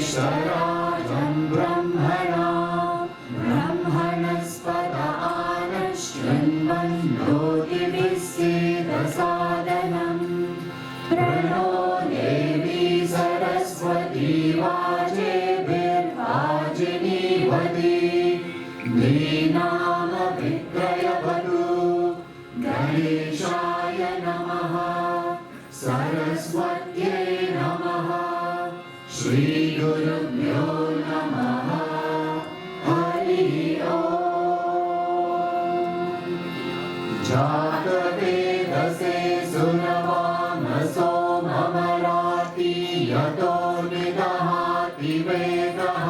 ज्येष्ठराजं ब्रह्मणस्पत आनश्चिन्वन्नोतिभिस्सीदसादनम् प्रणो देवी सरस्वती वाजेभिर्वाजिनीवती नीनामभित्रयवतु गणेशाय नमः सरस्वत्यै नमः श्रीगुरुभ्यो नमः हरि ओम् जातवेदसे सुरवामसो ममराति यतो निदहाति वेदः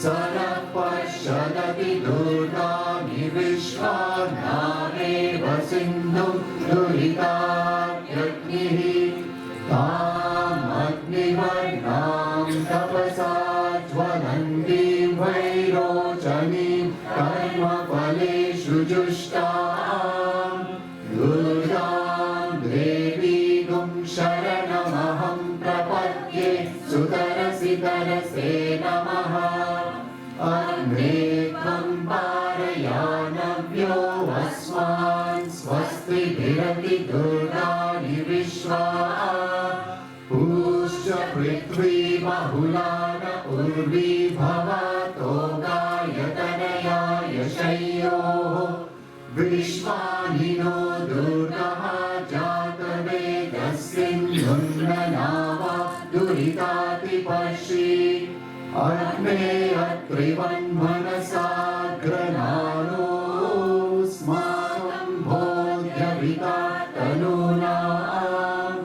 स नः पश्यदपि दुर्गानि विश्वानामेव सिन्धुं दुरितात्यग्निः तामग्निवर्णां तपसा ज्वलन्तीं वैरोचनीं कर्मफलेषु जुष्टां दुर्गां देवीं शरणमहं प्रपद्ये सुतरसि तरसे नमः अग्ने त्वं पारयानव्यो अस्मान् स्वस्तिभिरति दुर्गाणि विश्वा पूश्च पृथ्वी बहुलान उर्वी भवातो गायतनयाय शय्योः विश्वानिनो दुर्गः जातवेदस्सिन्धुन्ननावा दुरितातिपर्षि अग्ने अत्रिवन्मनसाग्रनानोऽस्माकं बोध्यविता तनूनाम्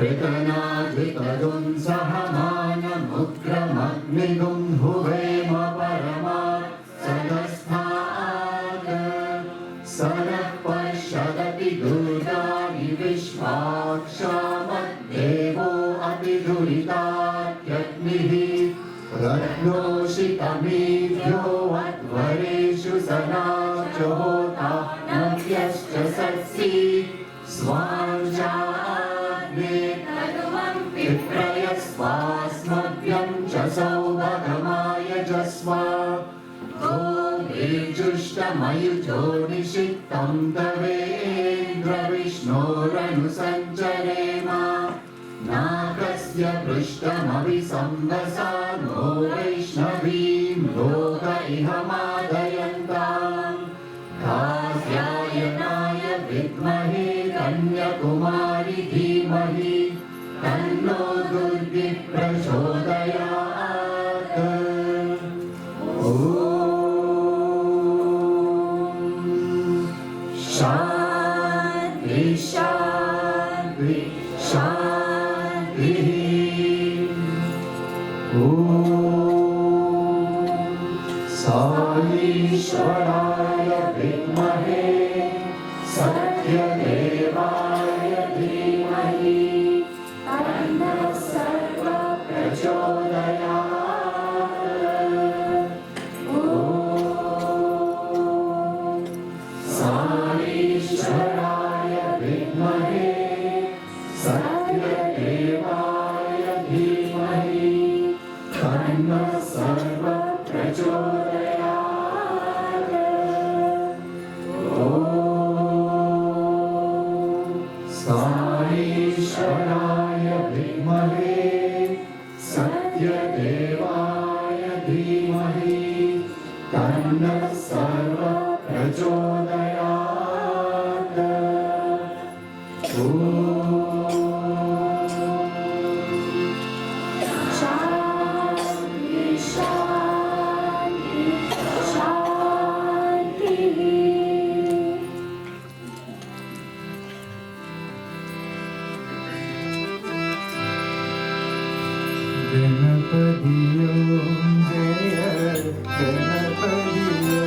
ऋतनाधितगुं सहमानमुग्रमग्निगुं हुवेम परमात् सदस्थात् स नः पश्यदपि दुर्गाणि विश्वाक्षामद्देवो अतिदुरितात्यग्निः रत्नोषितमीभ्यो अध्वरेषु सनाचो होता नव्यश्च सत्सि स्वाञ्चाग्ने विप्रयस्वास्मभ्यं च सौभगमाय जस्वा गोमेजुष्टमयुजो निषिक्तं तवेन्द्रविष्णोरनुसञ्चरेम नाकस्य पृष्ठमभिसंवसा नो वैष्णवीं लोक इह मादयन्ताम् कात्यायनाय विद्महे कन्याकुमारी धीमहि तन्नो दुर्गिः प्रचोदयात् ॐ शान्ति शान्ति शान्तिः ॐ साईश्वराय विद्महे सत्यदेवाय धीमहि तन्नः सर्वः प्रचोदयात् ॐ साईश्वराय विद्महे सत्यदेवाय धीमहि तन्नः सर्वः प्रचोदयात् ॐ साईश्वराय विद्महे सत्यदेवाय धीमहि तन्नः सर्वः प्रचोदयात् ॐ शान्ति शान्ति ഗണപതിയോ Jaya ഗണപതിയോ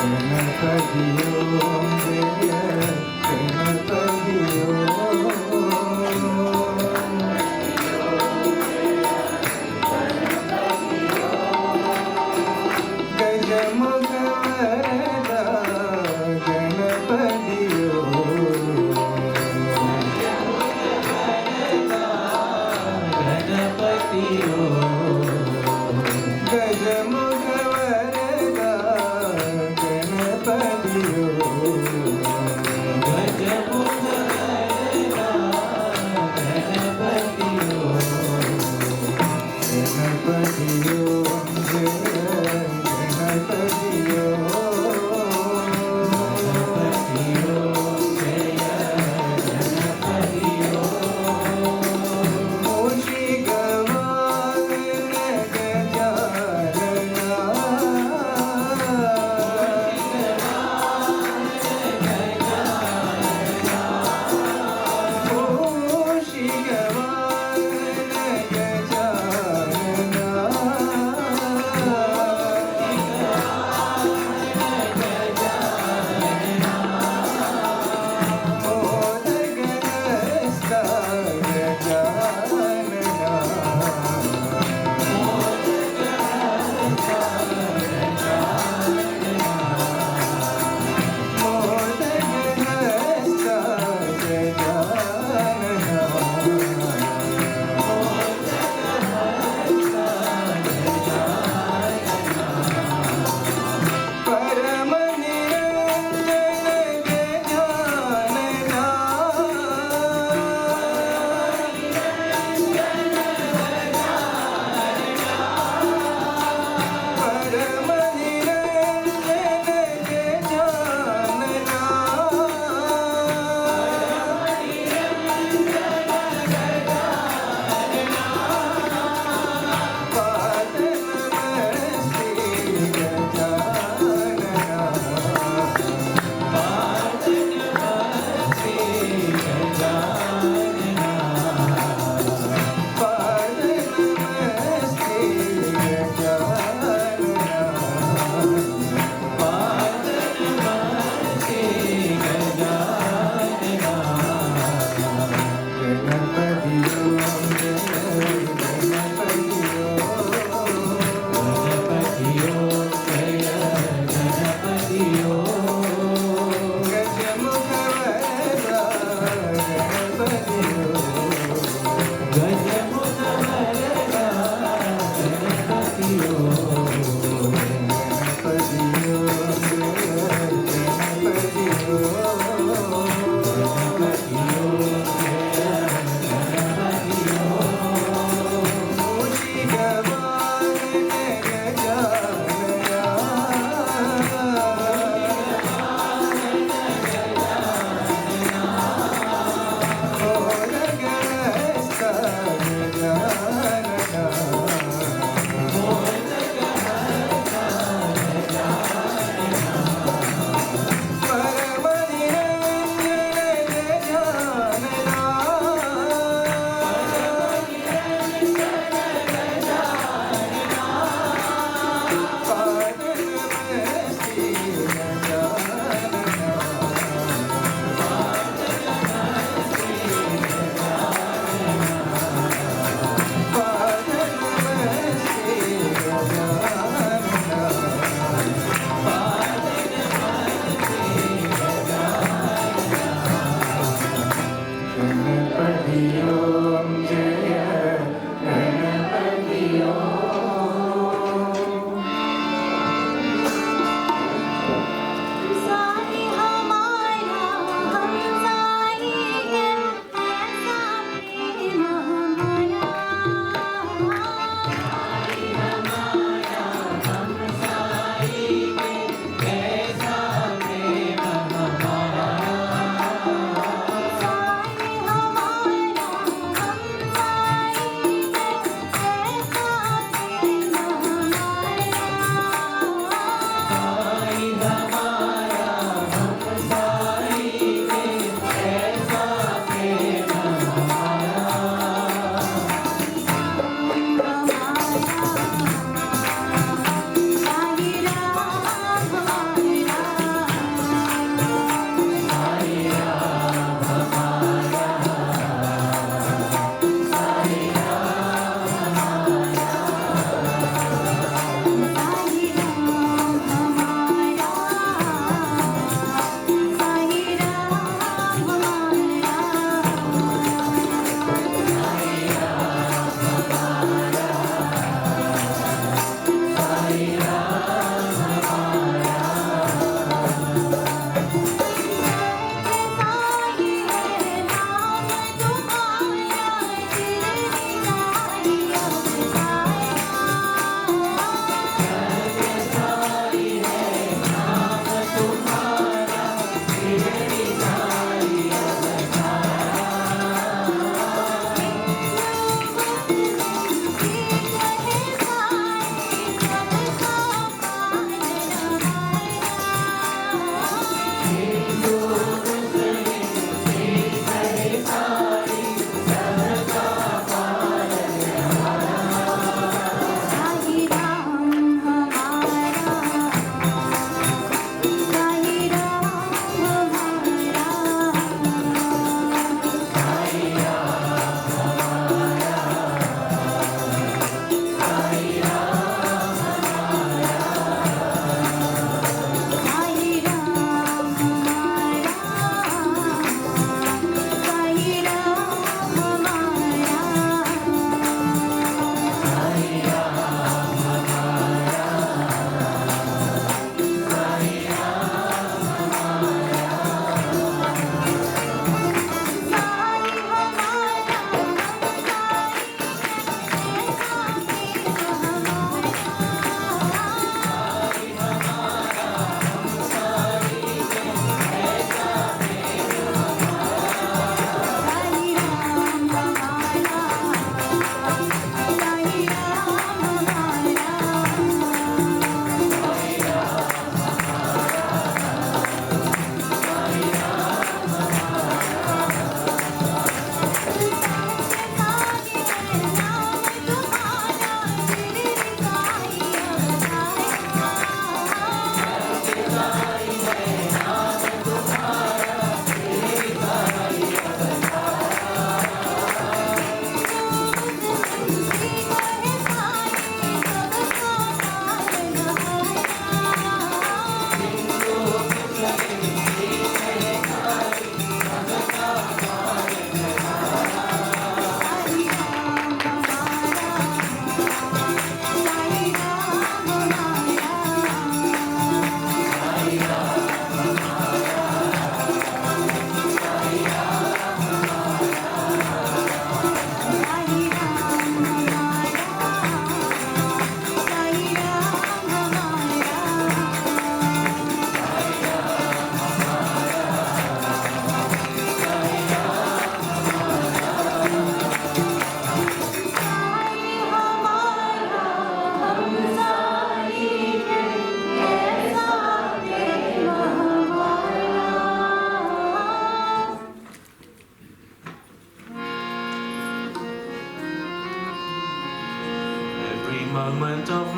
ഗണപതിയോ Jaya ഗണപതിയോ ഗജമുഖ Varada ഗണപതിയോ ഗണപതിയോ ഗജമുഖ Varada ഗണപതിയോ ഗജമുഖ Varada ഗണപതിയോ ഗണപതിയോ Jaya ഗണപതിയോ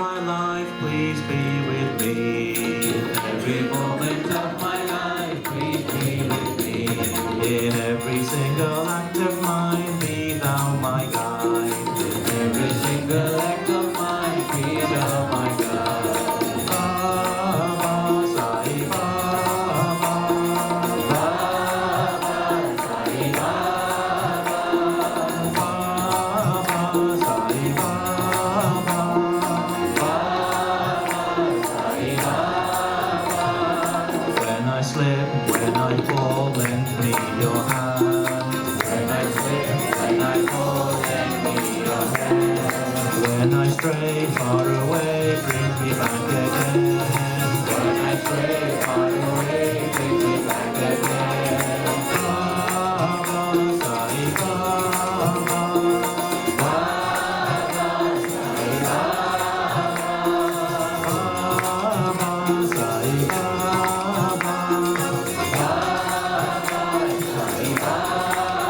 my life, please be with me. In every moment of my life, please be with me. In every single act of mine, be thou my guide. In every single act of mine, be thou my guide. Baba, Sai Baba. Baba, Sai Baba. Baba, Sai Baba. When I slip, when I fall, lend me your hand. When I slip, when I fall, lend me your hand. When I stray far away, bring me back again. When I stray far away, bring me back again. Baba, Sai Baba. Baba, Sai Baba. Baba, Sai Baba.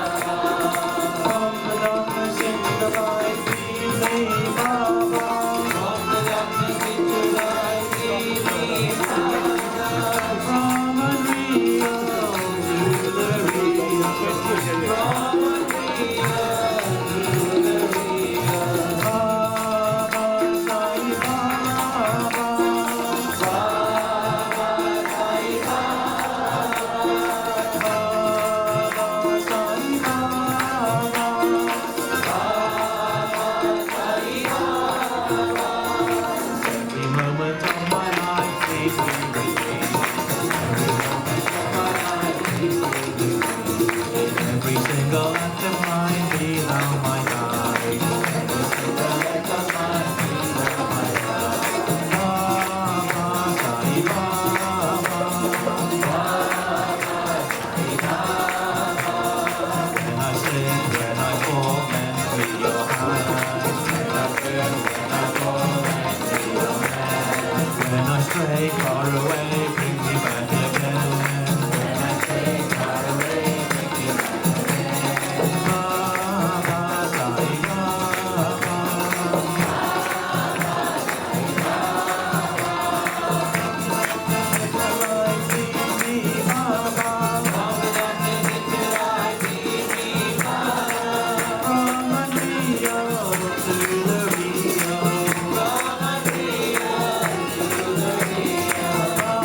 From the darkness into the light, lead me, Baba. From the darkness into light, lead me, Baba. From unreal to the real. From unreal to the real. Baba, Sai Baba. Baba, Sai Every moment of my life, please be with me. Every moment of my life, please be with me. In every single act of mine, be thou my guide. Every single act of mine, be thou my guide. Baba, Sai Baba. Baba, Sai Baba. When I slip, when I fall, lend me your hand. When I turn, when I fall, lend me your hand. When I stray far away, bring me back again. When I stray far away, bring me back again. Baba, Sai Baba. Light, lead me, Baba. From the darkness into light, lead me, Baba. From unreal to the real. From unreal to the real.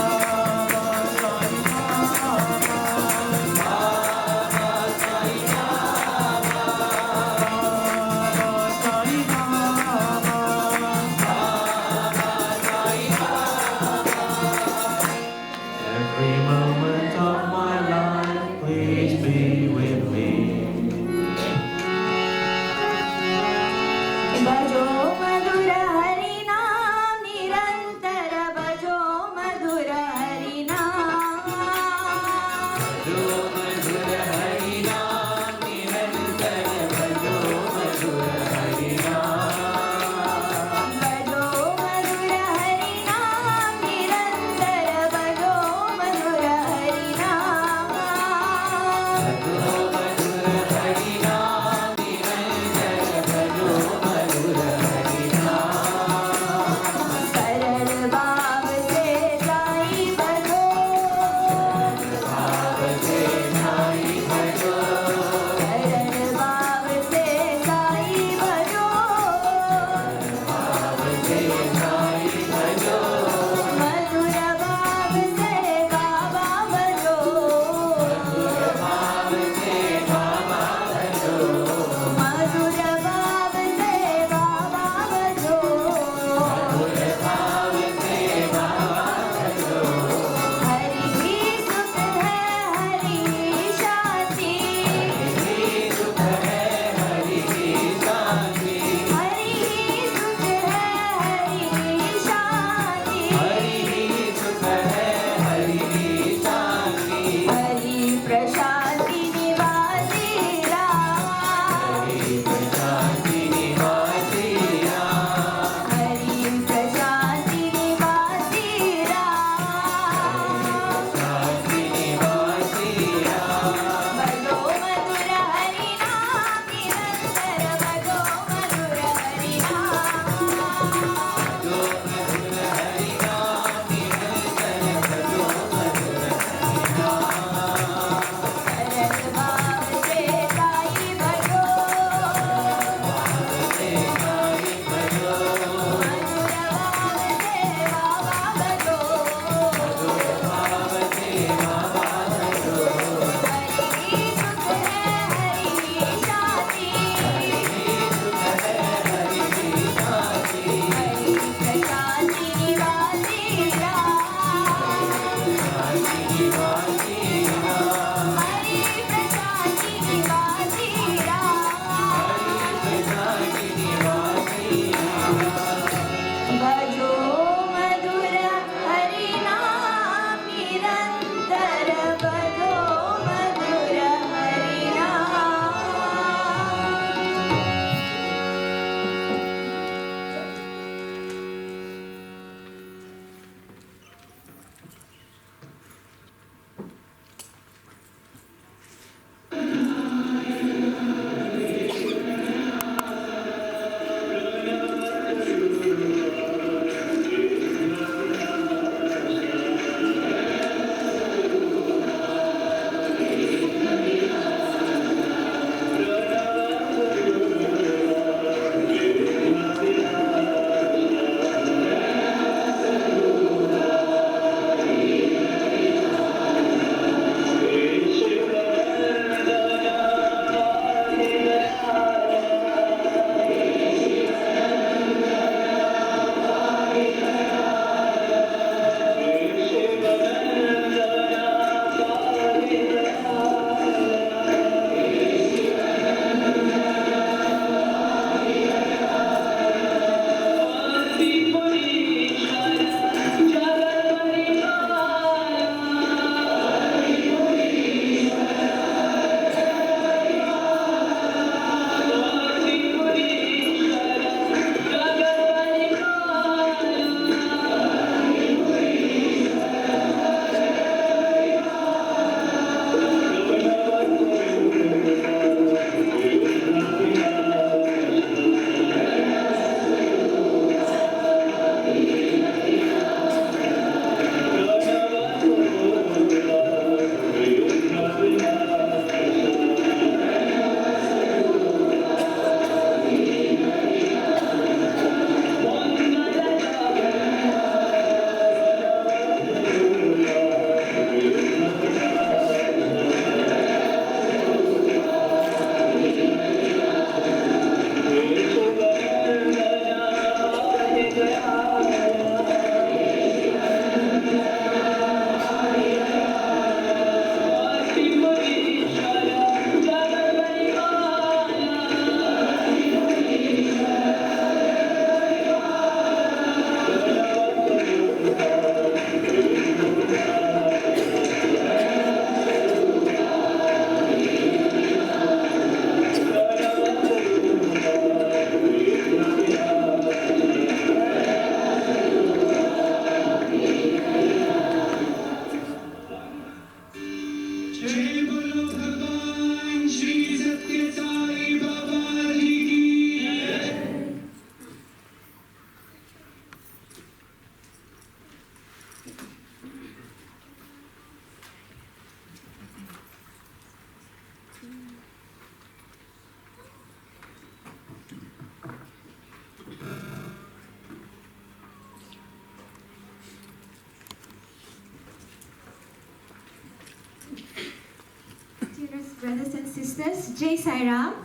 brothers and sisters, Jai Sai Ram.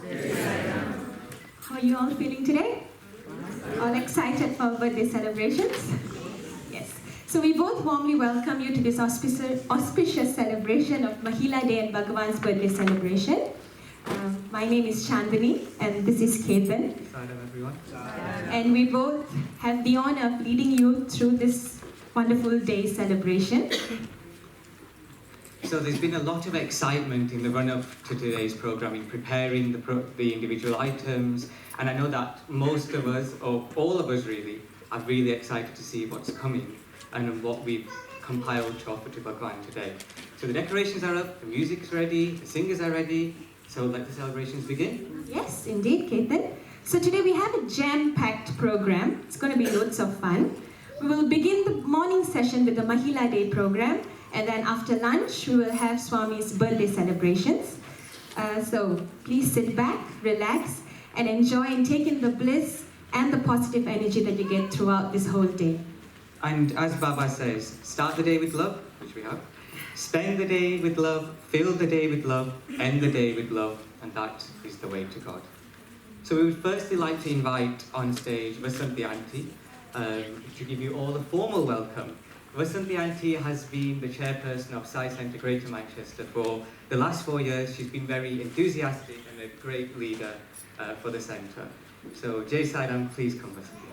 How are you all feeling today? All excited for birthday celebrations? Yes. So we both warmly welcome you to this auspicious celebration of Mahila Day and Bhagavan's birthday celebration. My name is Chandani and this is Ketan. Everyone. And we both have the honor of leading you through this wonderful day celebration. So there's been a lot of excitement in the run-up to today's program in preparing the individual items, and I know that most of us, or all of us really, are really excited to see what's coming and what we've compiled to offer to Bhagavan today. So the decorations are up, the music's ready, the singers are ready, so let the celebrations begin. Yes, indeed, Ketan. So today we have a jam-packed program. It's going to be loads of fun. We will begin the morning session with the Mahila Day program, and then after lunch we will have Swami's birthday celebrations. So please sit back, relax, and enjoy and take in the bliss and the positive energy that you get throughout this whole day. And as Baba says, start the day with love, which we have. Spend the day with love, fill the day with love, end the day with love, and that is the way to God. So we would firstly like to invite on stage Vasanthi Auntie to give you all a formal welcome. Vasanthi Auntie has been the chairperson of Sai Centre Greater Manchester for the last 4 years. She's been very enthusiastic and a great leader for the centre. So Jai Sai Ram, please come Vasanthi Auntie.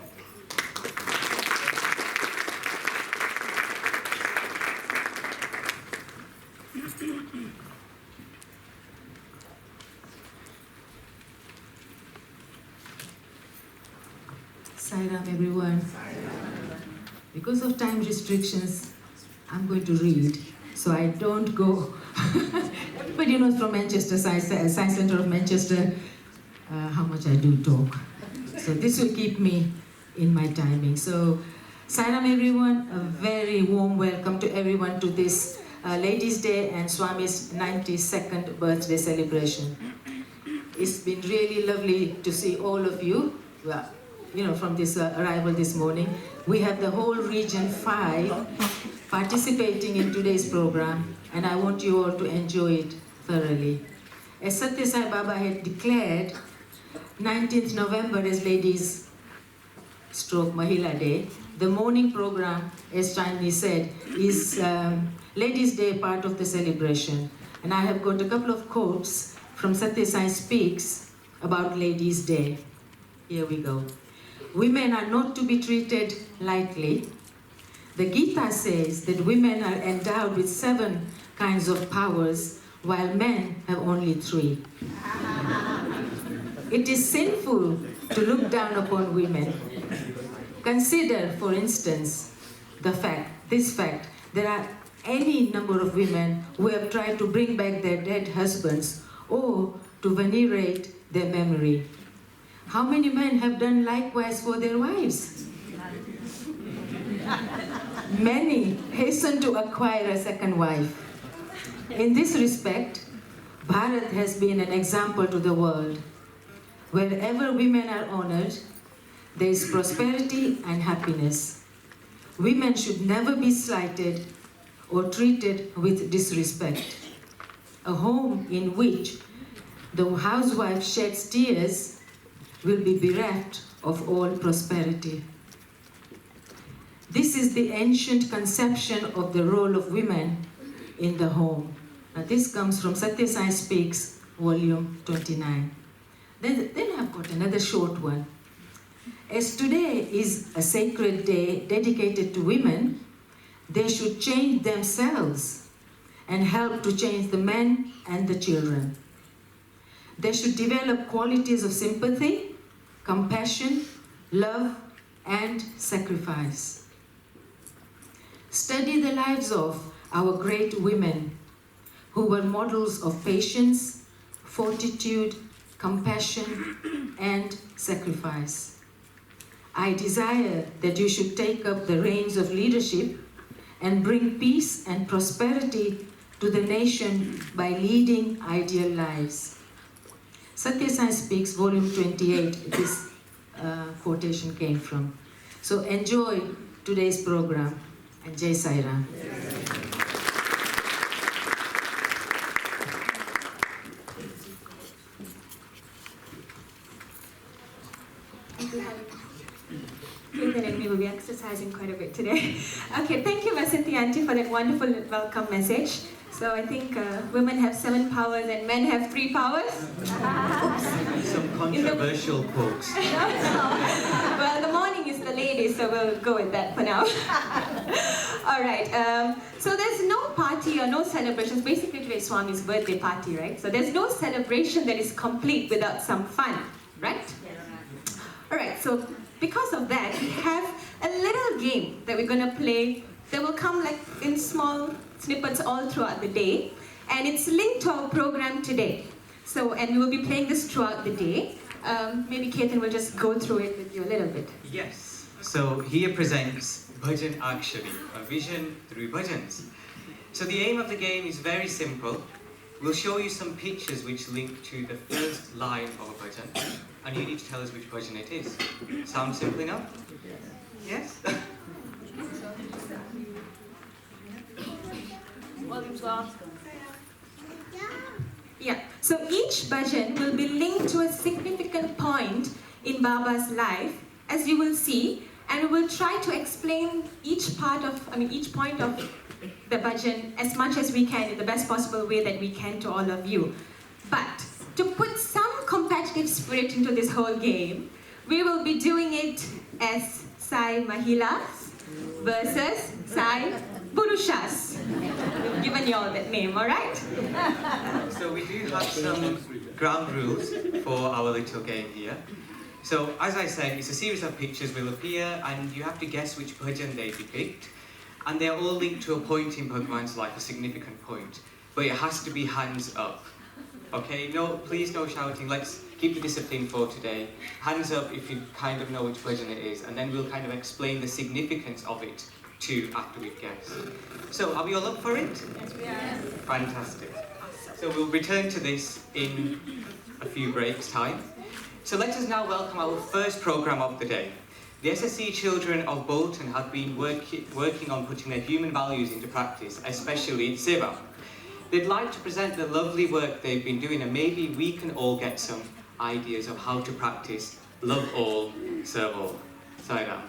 Sai Ram, everyone. Because of time restrictions, I'm going to read, so I don't go. Everybody knows from Manchester, Sai Centre of Manchester, how much I do talk. So this will keep me in my timing. So, Sai Ram, everyone, a very warm welcome to everyone to this Ladies' Day and Swami's 92nd birthday celebration. It's been really lovely to see all of you. Well, from this arrival this morning. We have the whole Region 5 participating in today's program, and I want you all to enjoy it thoroughly. As Satya Sai Baba had declared, 19th November is Ladies' Mahila Day. The morning program, as Chandni said, is Ladies' Day part of the celebration. And I have got a couple of quotes from Satya Sai Speaks about Ladies' Day. Here we go. Women are not to be treated lightly. The Gita says that women are endowed with 7 kinds of powers, while men have only 3. It is sinful to look down upon women. Consider, for instance, this fact, there are any number of women who have tried to bring back their dead husbands or to venerate their memory. How many men have done likewise for their wives? Many hasten to acquire a second wife. In this respect, Bharat has been an example to the world. Wherever women are honored, there is prosperity and happiness. Women should never be slighted or treated with disrespect. A home in which the housewife sheds tears will be bereft of all prosperity. This is the ancient conception of the role of women in the home. Now this comes from Satya Sai Speaks, volume 29. Then I've got another short one. As today is a sacred day dedicated to women, they should change themselves and help to change the men and the children. They should develop qualities of sympathy, compassion, love, and sacrifice. Study the lives of our great women who were models of patience, fortitude, compassion, and sacrifice. I desire that you should take up the reins of leadership and bring peace and prosperity to the nation by leading ideal lives. Satya Sai Speaks, volume 28, this quotation came from. So enjoy today's program, and Jai Sai Ram. exercising quite a bit today. Okay, thank you, Vasanthi Auntie, for that wonderful welcome message. So I think women have 7 powers and men have 3 powers. Some controversial quotes. Well, the morning is the ladies, so we'll go with that for now. All right. So there's no party or no celebrations. Basically, today's Swami's birthday party, right? So there's no celebration that is complete without some fun, right? All right. So because of that, we have a little game that we're gonna play. That will come like in small snippets all throughout the day, and it's linked to our program today. So, and we will be playing this throughout the day. Maybe Ketan will just go through it with you a little bit. Yes. So here presents Bhajan Akshari, a vision through bhajans. So the aim of the game is very simple. We'll show you some pictures which link to the first line of a bhajan, and you need to tell us which bhajan it is. Sound simple enough? Yes? Yeah, so each bhajan will be linked to a significant point in Baba's life, as you will see, and we will try to explain each point of the bhajan as much as we can in the best possible way that we can to all of you. But to put some competitive spirit into this whole game, we will be doing it as Sai Mahilas versus Sai Purushas. We've given you all that name, alright? So we do have some ground rules for our little game here. So as I said, it's a series of pictures will appear and you have to guess which bhajan they depict. And they're all linked to a point in Bhagwan's life, a significant point. But it has to be hands up. Okay, no, please no shouting. Let's keep the discipline for today. Hands up if you kind of know which bhajan it is, and then we'll kind of explain the significance of it too after we've guessed. So, are we all up for it? Yes, we are. Fantastic. So we'll return to this in a few breaks' time. So let us now welcome our first programme of the day. The SSC children of Bolton have been working on putting their human values into practice, especially in Seva. They'd like to present the lovely work they've been doing, and maybe we can all get some ideas of how to practice love all, serve all. Sairam.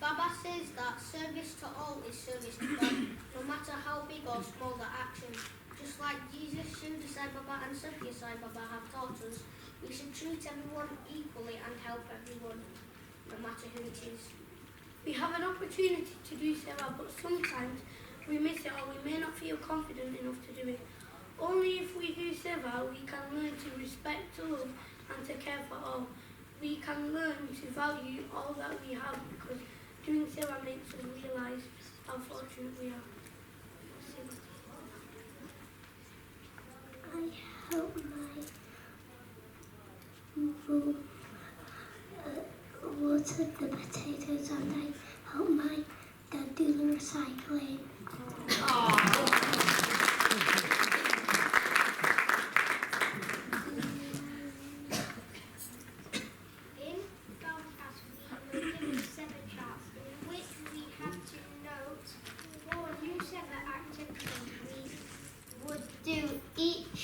Baba says that service to all is service to God, no matter how big or small the action. Just like Jesus, Shuddha Sai Baba and Satya Sai Baba have taught us, we should treat everyone equally and help everyone, no matter who it is. We have an opportunity to do seva, but sometimes we miss it or we may not feel confident enough to do it. Only if we do seva, we can learn to respect, to love and to care for all. We can learn to value all that we have, because doing seva makes us realise how fortunate we are. I help my mum water the potatoes, and I help my dad do the recycling. In Belfast, we were given 7 charts in which we had to note 4 new 7 activities we would do each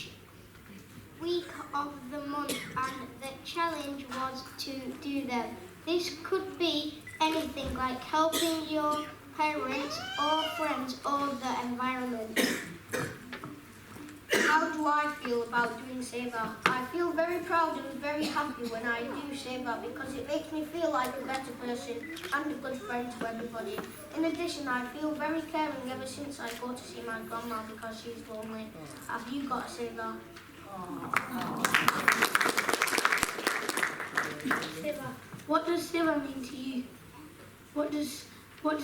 week of the month, and the challenge was to do them. This could be anything like helping your parents or friends or the environment. How do I feel about doing Seva? I feel very proud and very happy when I do Seva because it makes me feel like a better person and a good friend to everybody. In addition, I feel very caring ever since I go to see my grandma because she's lonely. Have you got a Seva? Seva. What does Seva mean to you? What does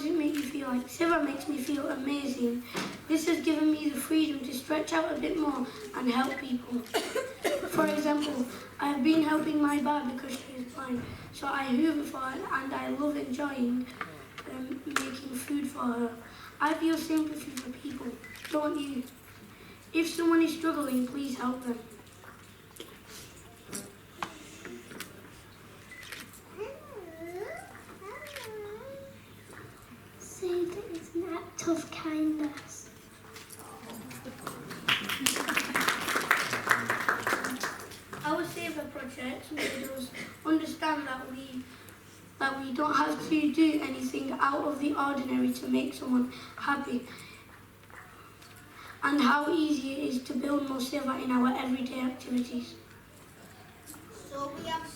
it make you feel like? Seva makes me feel amazing. This has given me the freedom to stretch out a bit more and help people. For example, I've been helping my dad because she is blind, so I hoover for her and I love enjoying making food for her. I feel sympathy for people, don't you? If someone is struggling, please help them. Seva is an act of kindness. Our Seva project made us understand that we don't have to do anything out of the ordinary to make someone happy, and how easy it is to build more Seva in our everyday activities. So we have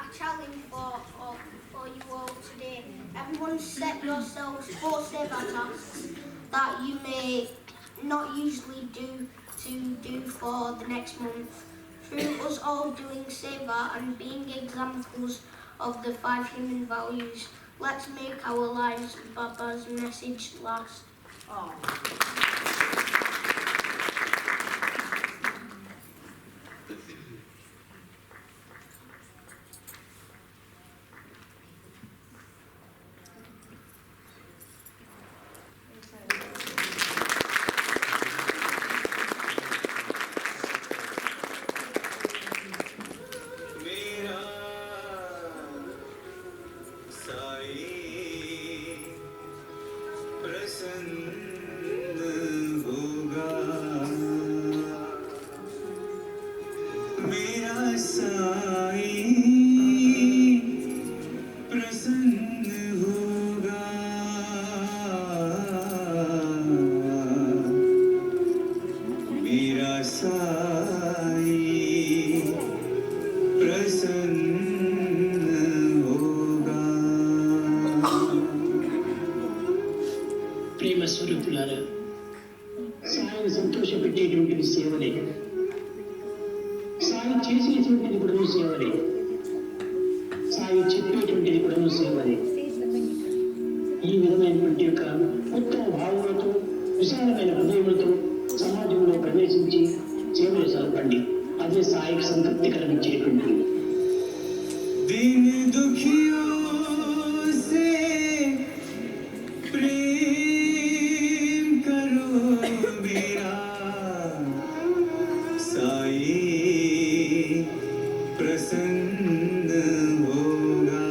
a challenge for you all today. Everyone set yourselves 4 Seva tasks that you may not usually do for the next month. Through us all doing Seva and being examples of the 5 human values, let's make our lives Baba's message last. मेरा साई प्रसन्न होगा मेरा साई प्रसन्न होगा मेरा साई प्रसन्न होगा ప్రేమ స్వరూపులారా సాయిని సంతోషపెట్టేటువంటిది సేవలే సాయి చేసేటువంటిది కూడా సేవలే సాయి చెప్పేటువంటిది కూడా సేవలే ఈ విధమైనటువంటి యొక్క ఉత్తమ భావనతో విశాలమైన హృదయములతో సమాజంలో ప్రవేశించి సేవలు జరపండి అదే సాయికి సంతృప్తి కలిగించేటువంటిది दिन दुखियों से प्रेम करो मेरा साई प्रसन्न होगा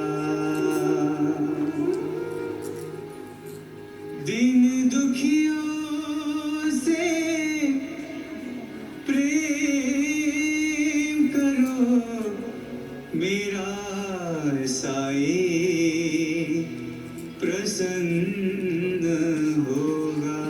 दिन दुखियों से प्रेम करो मेरा साई प्रसन्न होगा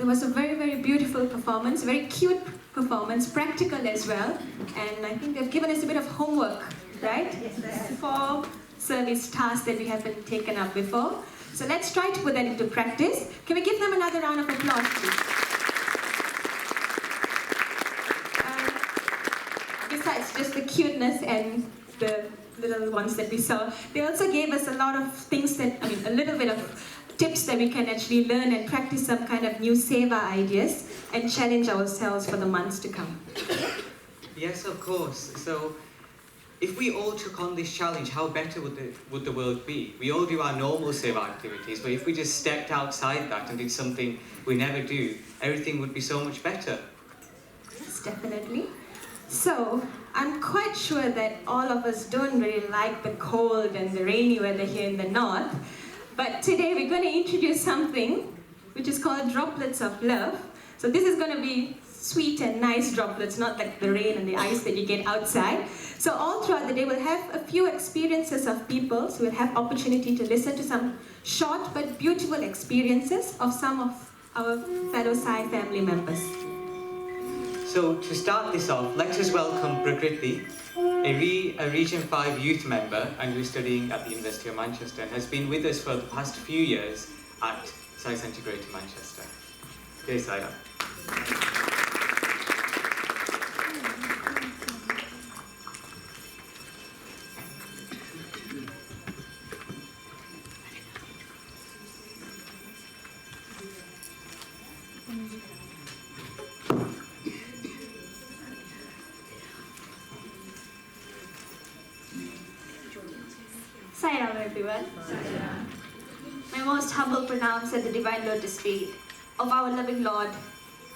There was a very, very beautiful performance, very cute performance, practical as well. And I think they've given us a bit of homework, right? Yes. 4 service tasks that we haven't taken up before. So let's try to put that into practice. Can we give them another round of applause, please? Besides just the cuteness and the little ones that we saw, they also gave us a lot of things that, a little bit of tips that we can actually learn and practice some kind of new seva ideas and challenge ourselves for the months to come. Yes, of course. So, if we all took on this challenge, how better would the world be? We all do our normal seva activities, but if we just stepped outside that and did something we never do, everything would be so much better. Yes, definitely. So, I'm quite sure that all of us don't really like the cold and the rainy weather here in the north, but today we're going to introduce something which is called Droplets of Love. So this is going to be sweet and nice droplets, not like the rain and the ice that you get outside. So all throughout the day we'll have a few experiences of people, so we'll have opportunity to listen to some short but beautiful experiences of some of our fellow Sai family members. So to start this off, let us welcome Prakriti, a Region 5 youth member and who's studying at the University of Manchester and has been with us for the past few years at Sai Centre Greater Manchester. Okay, Saira. Sairam everyone. My most humble pronouns at the Divine Lotus feet of our loving Lord,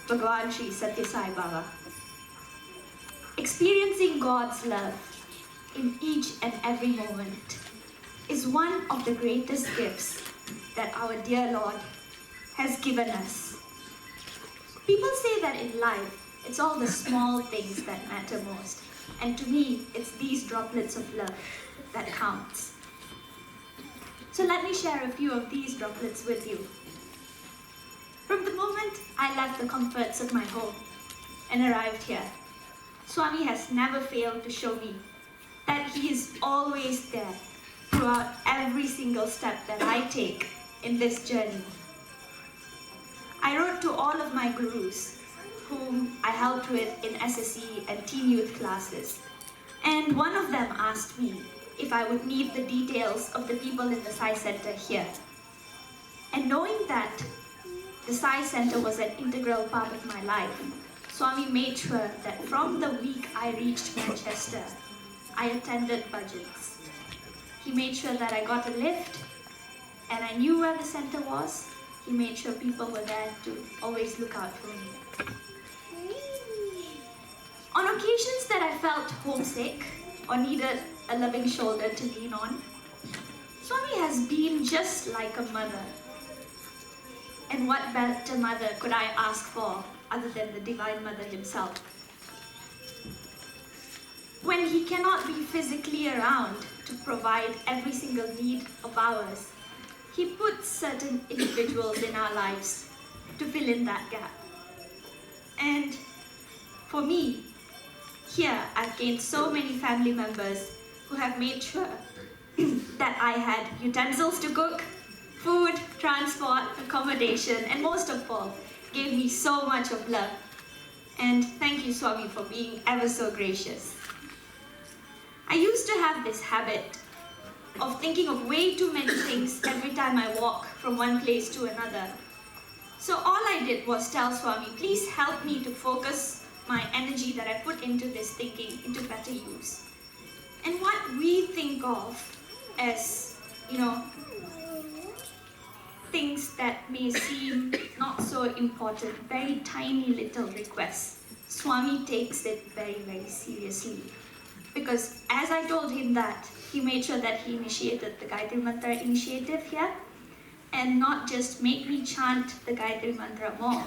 Bhagavan Sri Satya Sai Baba. Experiencing God's love in each and every moment is one of the greatest gifts that our dear Lord has given us. People say that in life, it's all the small things that matter most. And to me, it's these droplets of love that counts. So let me share a few of these droplets with you. From the moment I left the comforts of my home and arrived here, Swami has never failed to show me that he is always there throughout every single step that I take in this journey. I wrote to all of my gurus, whom I helped with in SSE and teen youth classes, and one of them asked me if I would need the details of the people in the Sai Center here. And knowing that the Sai Center was an integral part of my life, Swami made sure that from the week I reached Manchester, I attended budgets. He made sure that I got a lift, and I knew where the center was. He made sure people were there to always look out for me. On occasions that I felt homesick or needed a loving shoulder to lean on, Swami has been just like a mother. And what better mother could I ask for other than the Divine Mother himself? When he cannot be physically around to provide every single need of ours, he puts certain individuals in our lives to fill in that gap. And for me, here I've gained so many family members who have made sure that I had utensils to cook, food, transport, accommodation, and most of all, gave me so much of love. And thank you, Swami, for being ever so gracious. I used to have this habit of thinking of way too many things every time I walk from one place to another. So all I did was tell Swami, please help me to focus my energy that I put into this thinking into better use. And what we think of as, things that may seem not so important, very tiny little requests, Swami takes it very, very seriously. Because as I told him that, he made sure that he initiated the Gayatri Mantra initiative here, and not just make me chant the Gayatri Mantra more,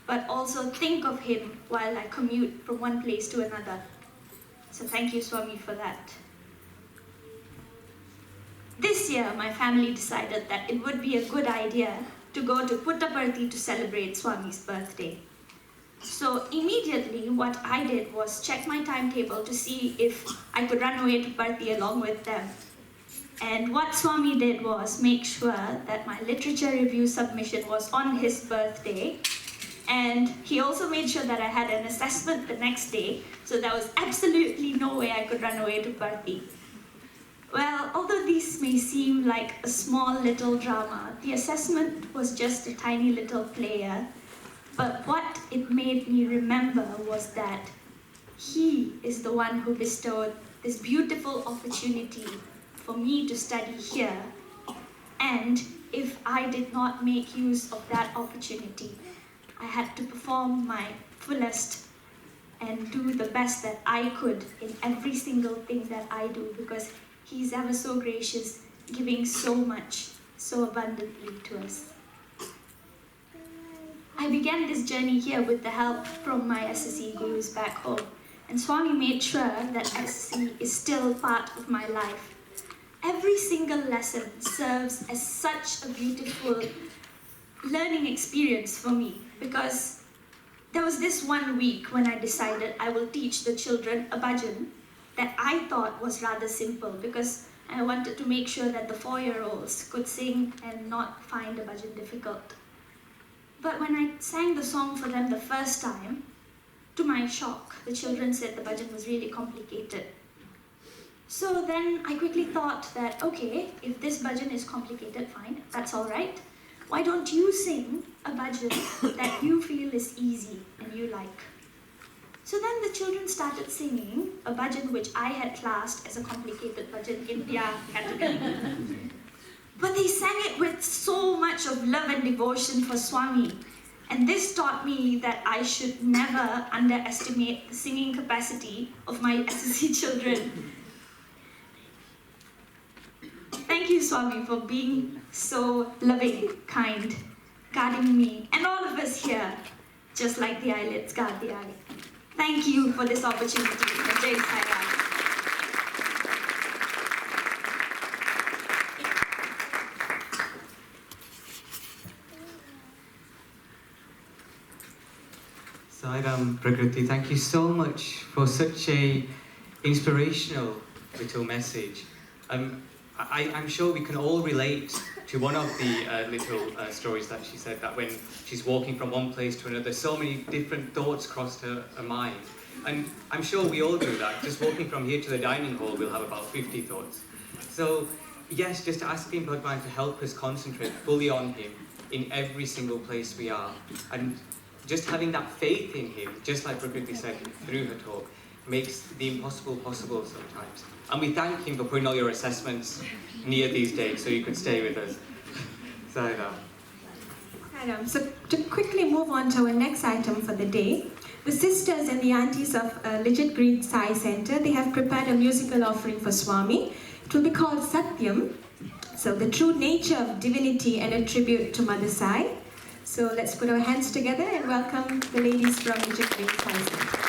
but also think of him while I commute from one place to another. So thank you, Swami, for that. This year, my family decided that it would be a good idea to go to Puttaparthi to celebrate Swami's birthday. So immediately what I did was check my timetable to see if I could run away to Parthi along with them. And what Swami did was make sure that my literature review submission was on his birthday. And he also made sure that I had an assessment the next day, so there was absolutely no way I could run away to Parthi. Well, although these may seem like a small little drama, the assessment was just a tiny little player. But what it made me remember was that he is the one who bestowed this beautiful opportunity for me to study here. And if I did not make use of that opportunity, I had to perform my fullest and do the best that I could in every single thing that I do, because he's ever so gracious, giving so much, so abundantly to us. I began this journey here with the help from my SSE gurus back home, and Swami made sure that SSE is still part of my life. Every single lesson serves as such a beautiful learning experience for me, because there was this one week when I decided I will teach the children a bhajan that I thought was rather simple, because I wanted to make sure that the 4-year-olds could sing and not find a bhajan difficult. But when I sang the song for them the first time, to my shock, the children said the bhajan was really complicated. So then I quickly thought that, okay, if this bhajan is complicated, fine, that's all right. Why don't you sing a bhajan that you feel is easy and you like? So then the children started singing a bhajan which I had classed as a complicated bhajan in their category. But they sang it with so much of love and devotion for Swami. And this taught me that I should never underestimate the singing capacity of my SSC children. Thank you, Swami, for being so loving, kind, guarding me, and all of us here, just like the eyelids guard the eye. Thank you for this opportunity. Jai Sai Ram. Sairam, Prakriti, thank you so much for such a inspirational little message. I'm sure we can all relate to one of the little stories that she said, that when she's walking from one place to another, so many different thoughts crossed her mind. And I'm sure we all do that. Just walking from here to the dining hall, we'll have about 50 thoughts. So yes, just asking Bhagwan to help us concentrate fully on him in every single place we are. And just having that faith in him, just like Prakriti said through her talk, makes the impossible possible sometimes. And we thank him for putting all your assessments near these dates so you could stay with us. So to quickly move on to our next item for the day, the sisters and the aunties of Legit Green Sai Center, they have prepared a musical offering for Swami. It will be called Satyam, so the true nature of divinity, and a tribute to Mother Sai. So let's put our hands together and welcome the ladies from Legit Green Sai Center.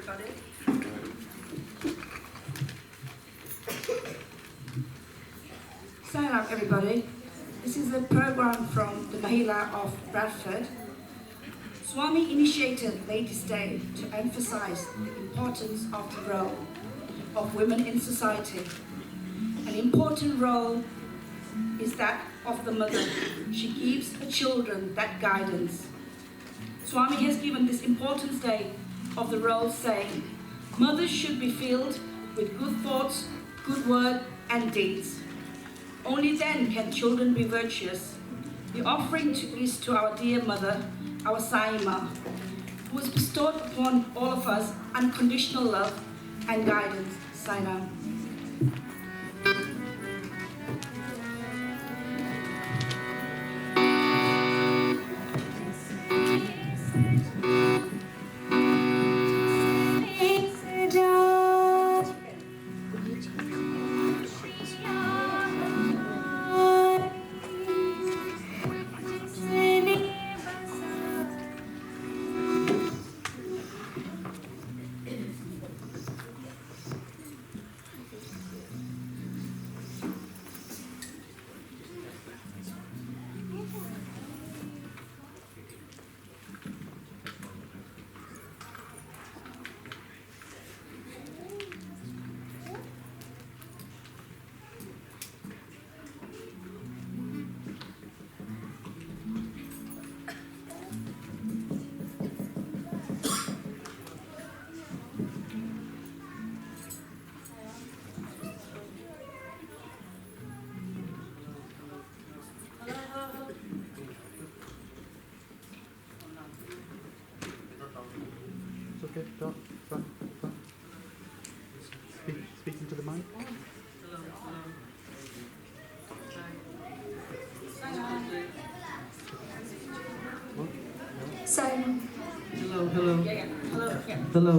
everybody. Salam, everybody. This is a program from the Mahila of Bradford. Swami initiated Ladies' Day to emphasize the importance of the role of women in society. An important role is that of the mother. She gives her children that guidance. Swami has given this important day of the role saying, mothers should be filled with good thoughts, good word and deeds. Only then can children be virtuous. The offering is to our dear mother, our Saima, who has bestowed upon all of us unconditional love and guidance. Saina. Okay, front. Speak into the mic. Salam. Hello. Hello.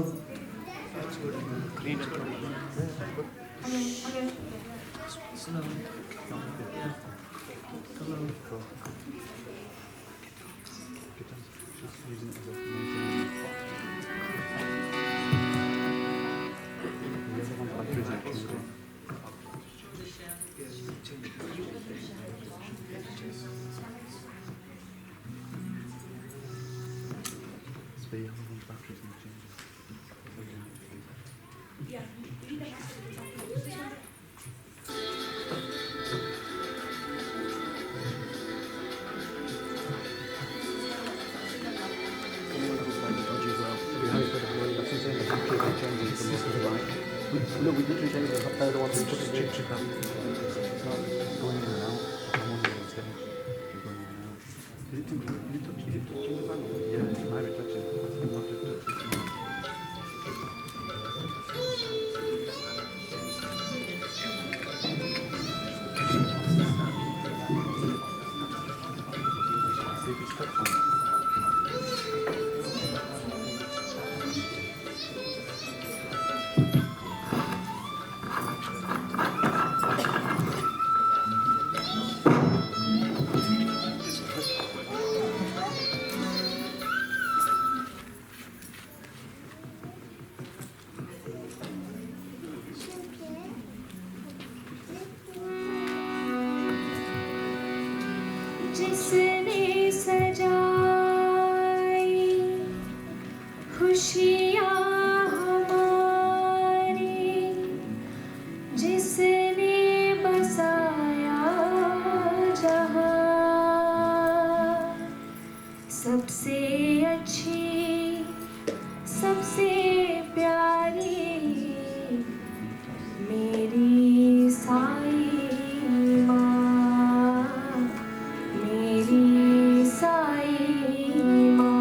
No, we literally changed the other one to just check up. It's not going in and out. I'm on the stage. You're going in and out. Is it touching the panel? Yeah, it might be touching. I think not to touch it. See if it's touching. जिसने सजाई खुशियाँ हमारी, जिसने बसाया जहाँ, सबसे अच्छी सबसे प्यारी मेरी साई माँ, मेरी साई माँ।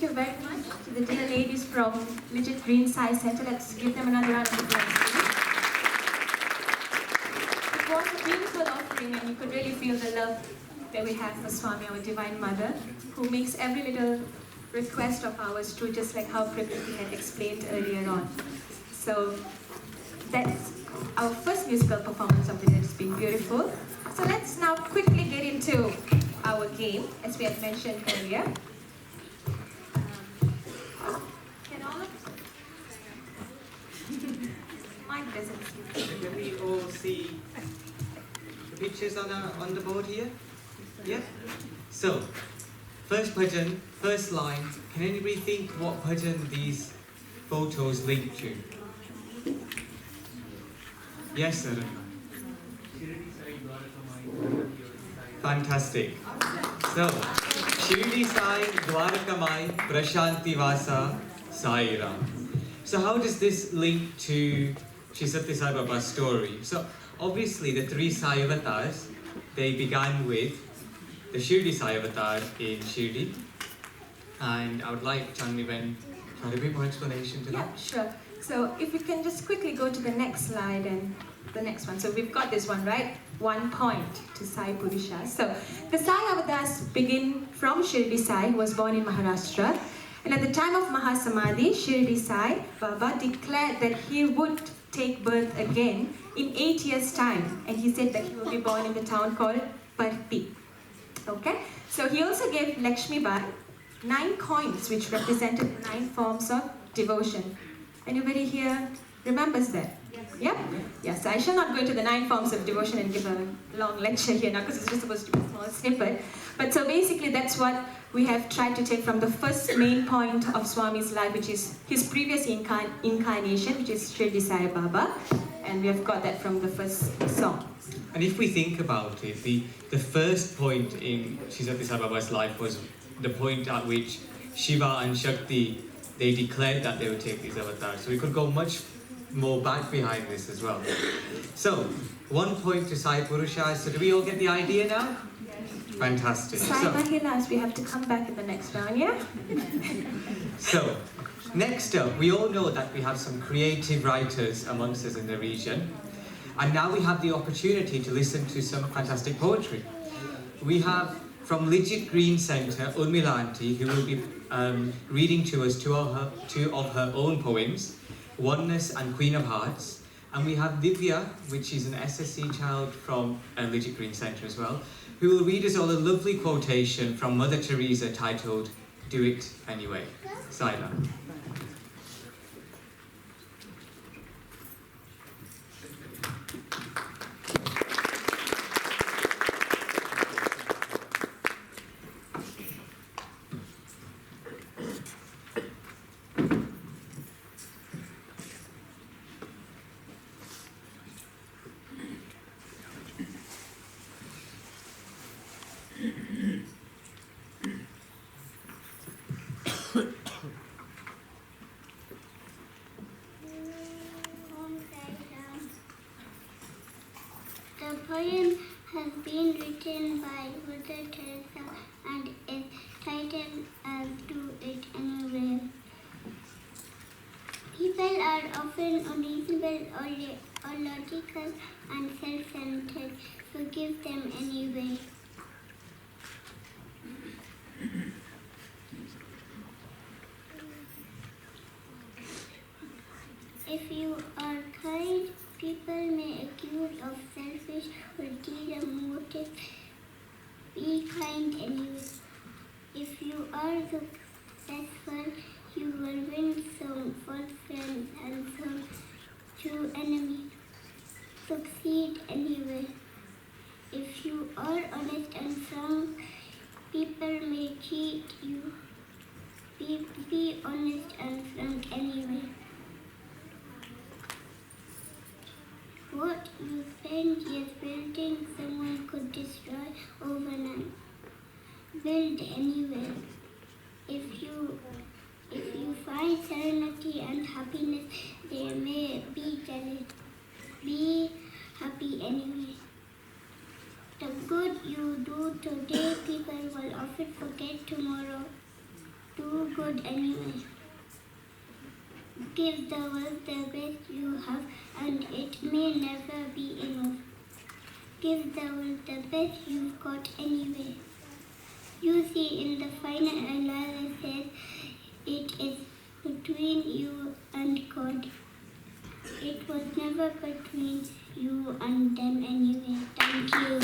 you very much to the dear ladies from Legit Green Science Center. Let's give them another round of applause, please. It was a beautiful offering, and you could really feel the love that we have for Swami, our Divine Mother, who makes every little request of ours true, just like how Prakriti had explained earlier on. So that's our first musical performance of the day. It's been beautiful. So let's now quickly get into our game, as we had mentioned earlier. Can all of Mike doesn't see. Can we all see the pictures on the board here? Yeah? So, first bhajan, first line. Can anybody think what bhajan these photos link to? Yes, sir. Fantastic. So, Shirdi Sai, Dwarakamai, Prashanti Vasa, Sai Ram. So how does this link to Shri Satya Sai Baba's story? So obviously the three Sai avatars, they began with the Shirdi Sai avatar in Shirdi. And I would like Chandni Ben to add a bit more explanation to that. Yeah, sure. So if we can just quickly go to the next slide and the next one. So we've got this one, right? 1 point to Sai Purusha. So the Sai avatars begin from Shirdi Sai, who was born in Maharashtra. And at the time of Mahasamadhi, Shirdi Sai Baba declared that he would take birth again in 8 years' time. And he said that he will be born in the town called Parpi. Okay? So he also gave Lakshmi Bai 9 coins, which represented 9 forms of devotion. Anybody here remembers that? Yep. Yes, I shall not go into the 9 forms of devotion and give a long lecture here now, because it's just supposed to be a small snippet. But so basically that's what we have tried to take from the first main point of Swami's life, which is his previous incarnation, which is Shirdi Sai Baba. And we have got that from the first song. And if we think about it, the first point in Shri Satya Sai Baba's life was the point at which Shiva and Shakti, they declared that they would take these avatars. So we could go much more back behind this as well. So, 1 point to Sai Purusha. So do we all get the idea now? Yes. Fantastic. Sai Mahilas, we have to come back in the next round, yeah? So, next up, we all know that we have some creative writers amongst us in the region. And now we have the opportunity to listen to some fantastic poetry. We have from Legit Green Center, Urmila Aunty, who will be reading to us two of her own poems, Oneness and Queen of Hearts. And we have Divya, which is an SSC child from Legit Green Center as well, who will read us all a lovely quotation from Mother Teresa titled, Do It Anyway. Saira. The poem has been written by Mother Teresa and is titled as Do It Anyway. People are often unreasonable or logical and self-centered. Forgive them anyway. If you are kind, people may accuse of selfish or ulterior motive. Be kind anyway. If you are successful, you will win some false friends and some true enemies. Succeed anyway. If you are honest and frank, people may cheat you. Be honest and frank anyway. What you spend years building, someone could destroy overnight. Build anyway. If you find serenity and happiness, there may be jealous. Be happy anyway. The good you do today, people will often forget tomorrow. do good anyway. Give the world the best you have, and it may never be enough. Give the world the best you've got anyway. You see, in the final analysis says it is between you and God. It was never between you and them anyway. Thank you.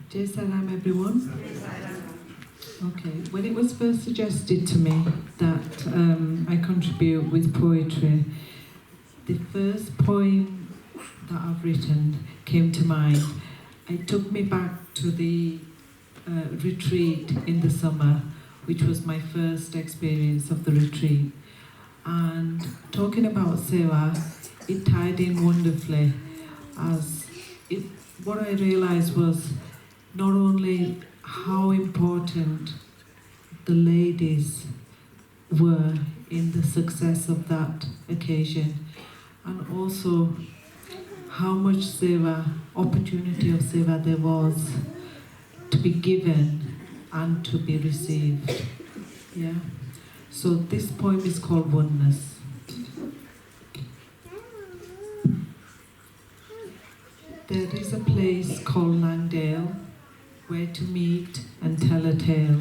Jai Salam, everyone. Okay, when it was first suggested to me that I contribute with poetry, the first poem that I've written came to mind. It took me back to the retreat in the summer, which was my first experience of the retreat. And talking about Seva, it tied in wonderfully, as what I realized was not only how important the ladies were in the success of that occasion, and also how much opportunity of seva there was to be given and to be received. Yeah. So this poem is called Oneness. There is a place called Langdale where to meet and tell a tale.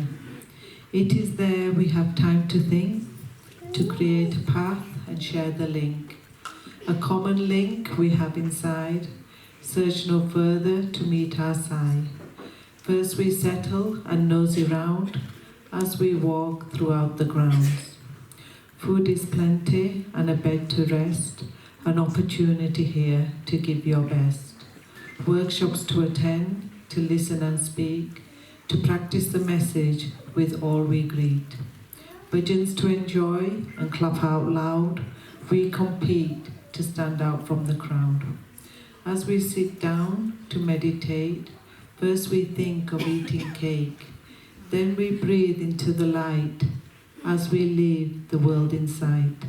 It is there we have time to think, to create a path and share the link. A common link we have inside, search no further to meet our sigh. First we settle and nosy round as we walk throughout the grounds. Food is plenty and a bed to rest, an opportunity here to give your best. Workshops to attend, to listen and speak, to practice the message with all we greet. Bhajans to enjoy and clap out loud, we compete to stand out from the crowd. As we sit down to meditate, first we think of eating cake, then we breathe into the light as we leave the world in sight.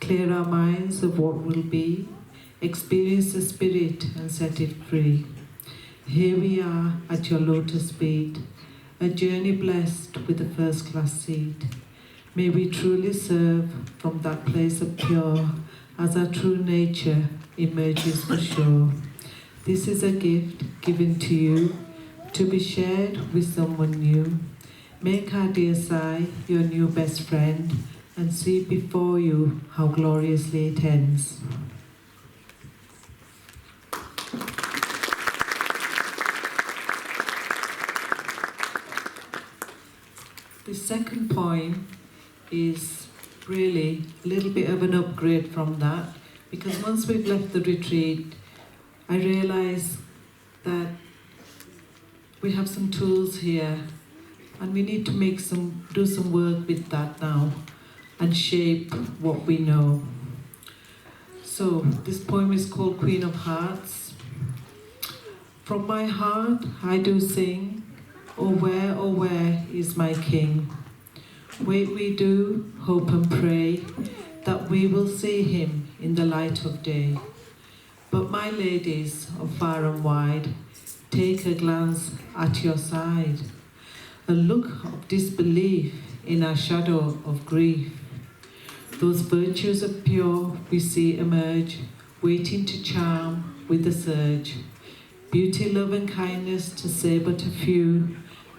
Clear our minds of what will be, experience the spirit and set it free. Here we are at your lotus feet, a journey blessed with a first-class seat. May we truly serve from that place of pure, as our true nature emerges for sure. This is a gift given to you, to be shared with someone new. Make our dear Sai your new best friend, and see before you how gloriously it ends. The second poem is really a little bit of an upgrade from that, because once we've left the retreat, I realised that we have some tools here and we need to do some work with that now and shape what we know. So this poem is called Queen of Hearts. From my heart I do sing, oh where is my king? Wait we do, hope and pray, that we will see him in the light of day. But my ladies of far and wide, take a glance at your side, a look of disbelief in our shadow of grief. Those virtues of pure we see emerge, waiting to charm with the surge. Beauty, love and kindness to say but a few,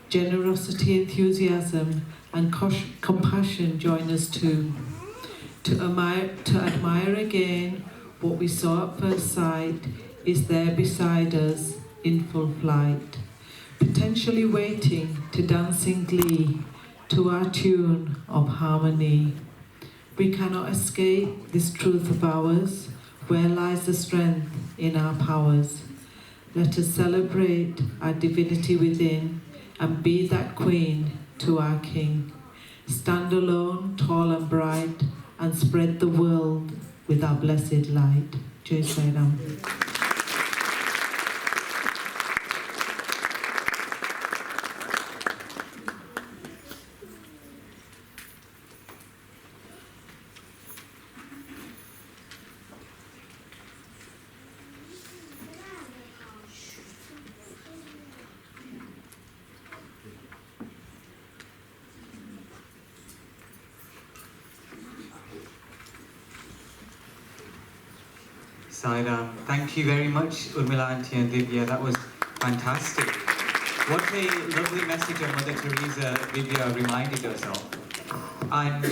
generosity, enthusiasm and compassion join us too. To admire again what we saw at first sight is there beside us in full flight, potentially waiting to dance in glee to our tune of harmony. We cannot escape this truth of ours. Where lies the strength in our powers? Let us celebrate our divinity within and be that queen to our king. Stand alone, tall and bright, and spread the world with our blessed light. Jai Sai Ram. Sairam, thank you very much, Urmila Auntie and Divya. That was fantastic. What a lovely message of Mother Teresa Divya reminded us of. And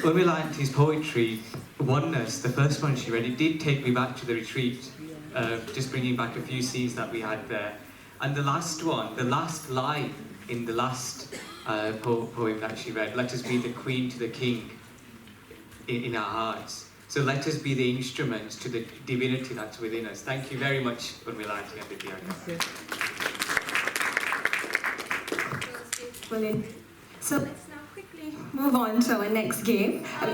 Urmila Auntie's poetry, Oneness, the first one she read, it did take me back to the retreat, just bringing back a few scenes that we had there. And the last one, the last line in the last poem that she read, let us be the queen to the king in our hearts. So let us be the instruments to the divinity that's within us. Thank you very much, Urmila Auntie and Vidya. Brilliant. So let's now quickly move on to our next game. I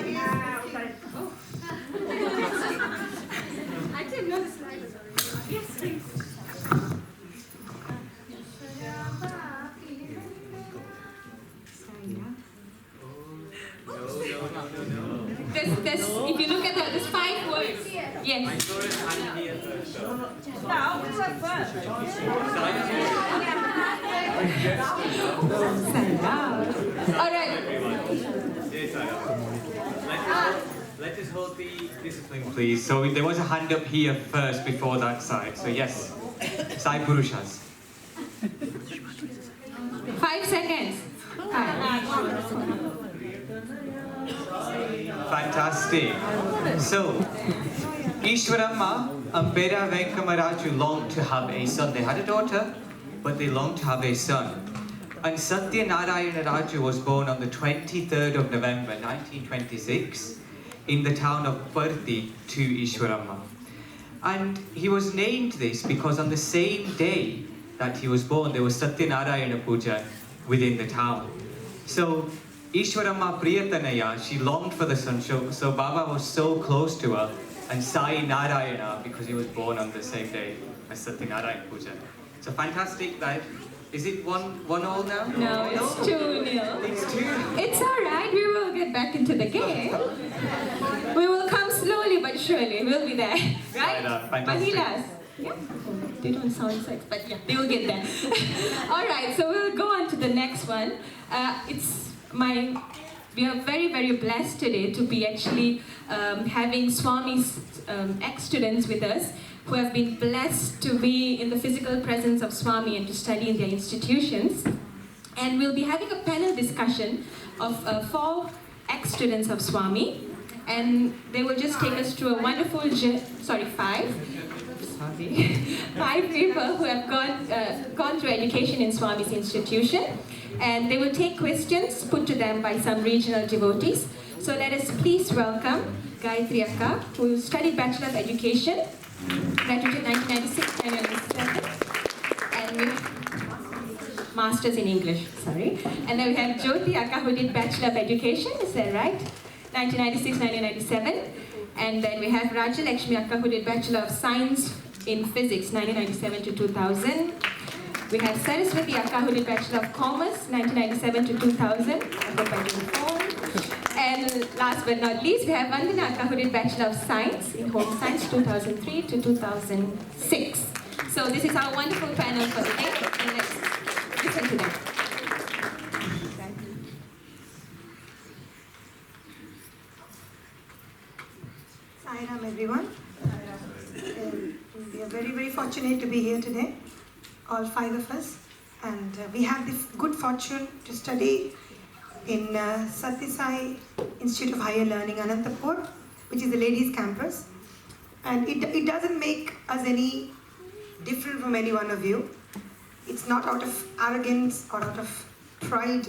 didn't know the slide was already. Yes, please. If you look at that, there's 5 words. Yes. Now, what's that first? All right. Let us hold the discipline, please. So there was a hand up here first before that side. So yes, Sai Purushas. 5 seconds. Fantastic. So, Ishwaramma and Pera Venkamaraju longed to have a son. They had a daughter, but they longed to have a son. And Satya Narayana Raju was born on the 23rd of November 1926 in the town of Parthi to Ishwaramma. And he was named this because on the same day that he was born, there was Satya Narayana Puja within the town. So, Ishwaramma Priyatanaya, she longed for the son, so Baba was so close to her, and Sai Narayana, because he was born on the same day as Satyanarayana Puja. So fantastic that, is it 1-1 now? No, it's 2-0. It's 2. It's alright, we will get back into the game. We will come slowly but surely, we'll be there. Right? Mahilas. Yeah, they don't sound sex, but yeah, they will get there. Alright, so we'll go on to the next one. We are very, very blessed today to be actually having Swami's ex-students with us who have been blessed to be in the physical presence of Swami and to study in their institutions. And we'll be having a panel discussion of 4 ex-students of Swami, and they will just take us through a wonderful, 5 people who have gone through education in Swami's institution. And they will take questions put to them by some regional devotees. So let us please welcome Gayatri Akka, who studied Bachelor of Education, graduated 1996-1997, and we Masters in English, sorry. And then we have Jyoti Akka, who did Bachelor of Education, is that right? 1996-1997. And then we have Raja Lakshmi Akka, who did Bachelor of Science in Physics, 1997 to 2000. We have Saraswati Akka, who did Bachelor of Commerce, 1997 to 2000. I hope I didn't fall. And last but not least, we have Vandana Akka, who did Bachelor of Science in Home Science, 2003 to 2006. So this is our wonderful panel for the day, and let's listen to them. Sairam, everyone. We are very, very fortunate to be here today, all 5 of us. And we have the good fortune to study in Satya Sai Institute of Higher Learning, Anantapur, which is the ladies' campus. And it doesn't make us any different from any one of you. It's not out of arrogance or out of pride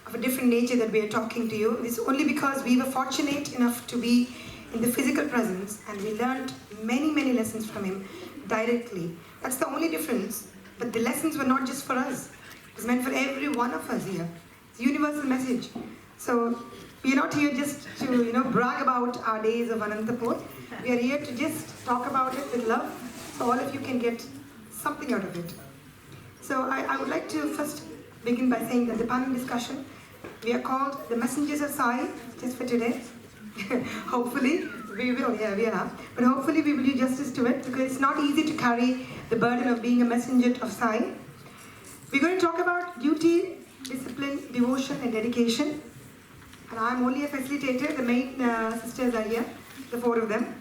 of of a different nature that we are talking to you. It's only because we were fortunate enough to be in the physical presence and we learned many, many lessons from him directly. That's the only difference. But the lessons were not just for us. It was meant for every one of us here. It's a universal message. So we're not here just to brag about our days of Anantapur. We are here to just talk about it with love so all of you can get something out of it. So I would like to first begin by saying that the panel discussion, we are called the Messengers of Sai, just for today. Hopefully we will, yeah, we are. But hopefully we will do justice to it because it's not easy to carry the burden of being a messenger of Sai. We're going to talk about duty, discipline, devotion and dedication. And I'm only a facilitator, the main sisters are here, the four of them.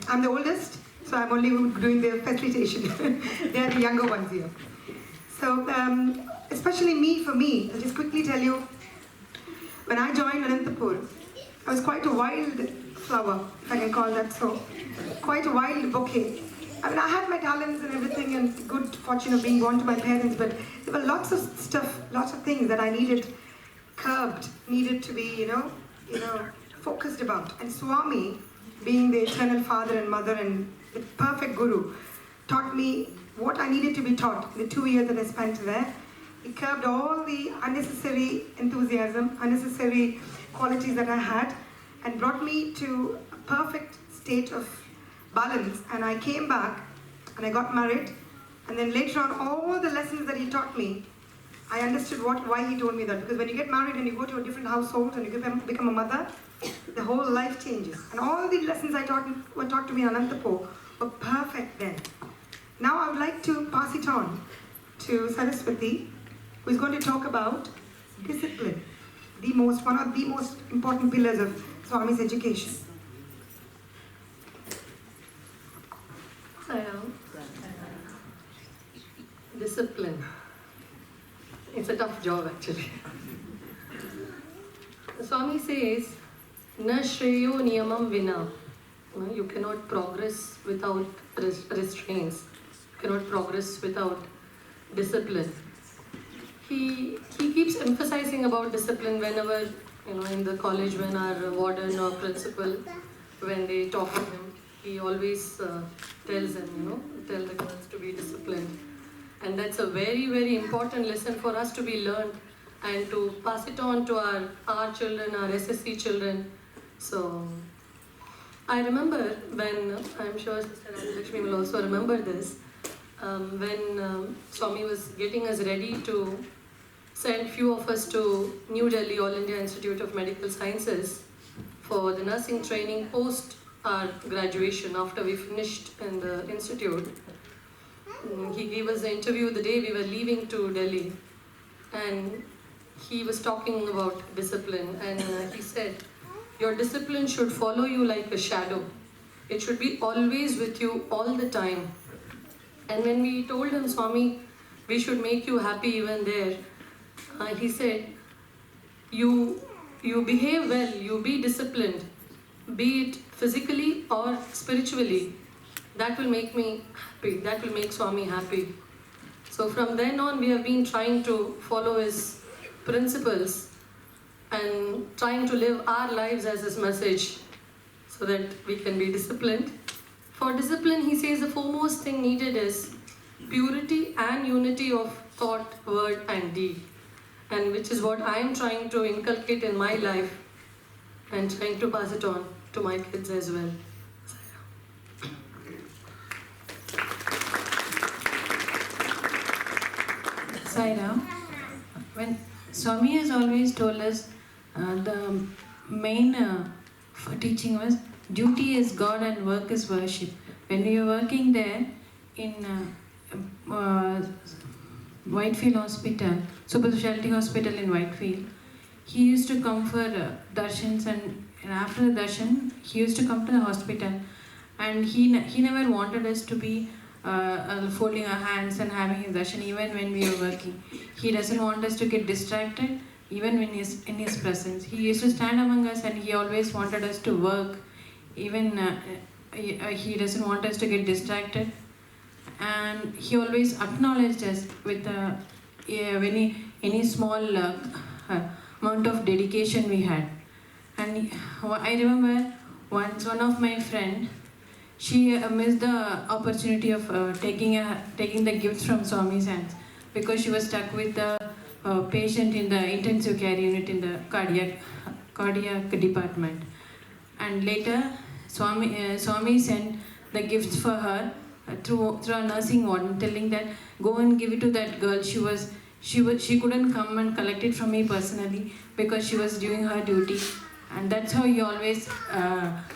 I'm the oldest, so I'm only doing the facilitation. They are the younger ones here. So, especially for me, I'll just quickly tell you, when I joined Anantapur, I was quite a wild flower, if I can call that so. Quite a wild bouquet. I mean, I had my talents and everything and good fortune of being born to my parents, but there were lots of stuff, lots of things that I needed curbed, needed to be, focused about. And Swami, being the eternal father and mother and the perfect guru, taught me what I needed to be taught in the 2 years that I spent there. He curbed all the unnecessary enthusiasm, unnecessary qualities that I had, and brought me to a perfect state of balance. And I came back and I got married, and then later on all the lessons that he taught me, I understood why he told me that. Because when you get married and you go to a different household and you become a mother, the whole life changes. And all the lessons were taught to me in Anantapur were perfect then. Now I would like to pass it on to Saraswati, who is going to talk about discipline, one of the most important pillars of Swami's education. Discipline. It's a tough job actually. Swami says, Na shreyo niyamam vina. You cannot progress without restraints. You cannot progress without discipline. He keeps emphasizing about discipline whenever, in the college when our warden or principal, when they talk to him, he always tells them, tell the girls to be disciplined. And that's a very, very important lesson for us to be learned and to pass it on to our children, our SSC children. So I remember when, I'm sure Sister Lakshmi will also remember this, when Swami was getting us ready to send few of us to New Delhi All India Institute of Medical Sciences for the nursing training post our graduation after we finished in the institute. He gave us an interview the day we were leaving to Delhi, and he was talking about discipline, and he said, your discipline should follow you like a shadow. It should be always with you all the time. And when we told him, Swami, we should make you happy even there, he said, you behave well, you be disciplined, be it physically or spiritually. That will make me happy, that will make Swami happy. So from then on we have been trying to follow his principles and trying to live our lives as his message so that we can be disciplined. For discipline, he says the foremost thing needed is purity and unity of thought, word and deed, and which is what I am trying to inculcate in my life and trying to pass it on to my kids as well. Saira, when Swami has always told us the main for teaching was duty is God and work is worship. When we were working there in Whitefield Hospital, Super Specialty Hospital in Whitefield, he used to come for darshans, and after the darshan, he used to come to the hospital, and he never wanted us to be folding our hands and having his darshan even when we were working. He doesn't want us to get distracted even when he's in his presence. He used to stand among us and he always wanted us to work. Even he doesn't want us to get distracted. And he always acknowledged us with any small amount of dedication we had. And I remember once one of my friend, she missed the opportunity of taking the gifts from Swami's hands because she was stuck with the patient in the intensive care unit in the cardiac department. And later, Swami sent the gifts for her through a nursing ward, telling that go and give it to that girl. She couldn't come and collect it from me personally because she was doing her duty. And that's how he always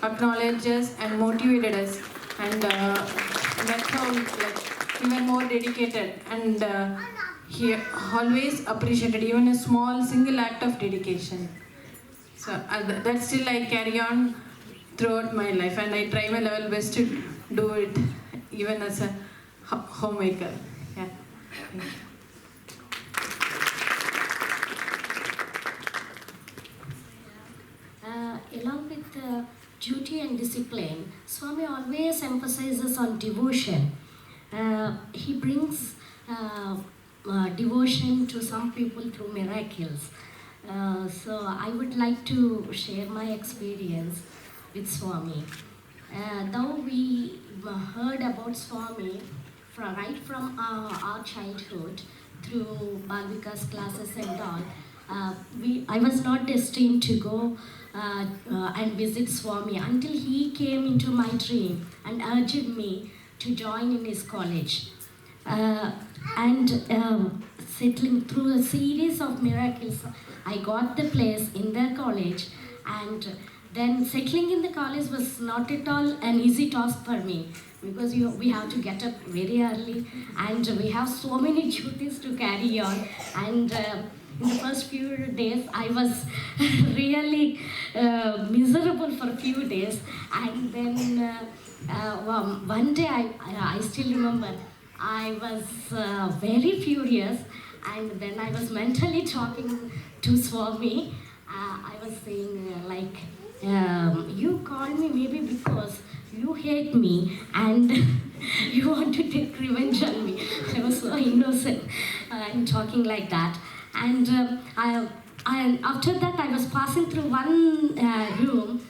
acknowledged us and motivated us. And that's how he were more dedicated. And he always appreciated even a small single act of dedication. So that still I carry on throughout my life, and I try my level best to do it even as a homemaker. Yeah. Thank you. Along with duty and discipline, Swami always emphasizes on devotion. He brings devotion to some people through miracles. So I would like to share my experience with Swami. Though we heard about Swami right from our childhood through Balvika's classes and all, I was not destined to go and visit Swami until he came into my dream and urged me to join in his college. Settling through a series of miracles, I got the place in their college, and then settling in the college was not at all an easy task for me because we have to get up very early and we have so many duties to carry on. And in the first few days, I was really miserable for a few days. And then one day, I still remember, I was very furious. And then I was mentally talking to Swami. I was saying you called me maybe because you hate me and you want to take revenge on me. I was so innocent in talking like that. And after that, I was passing through one room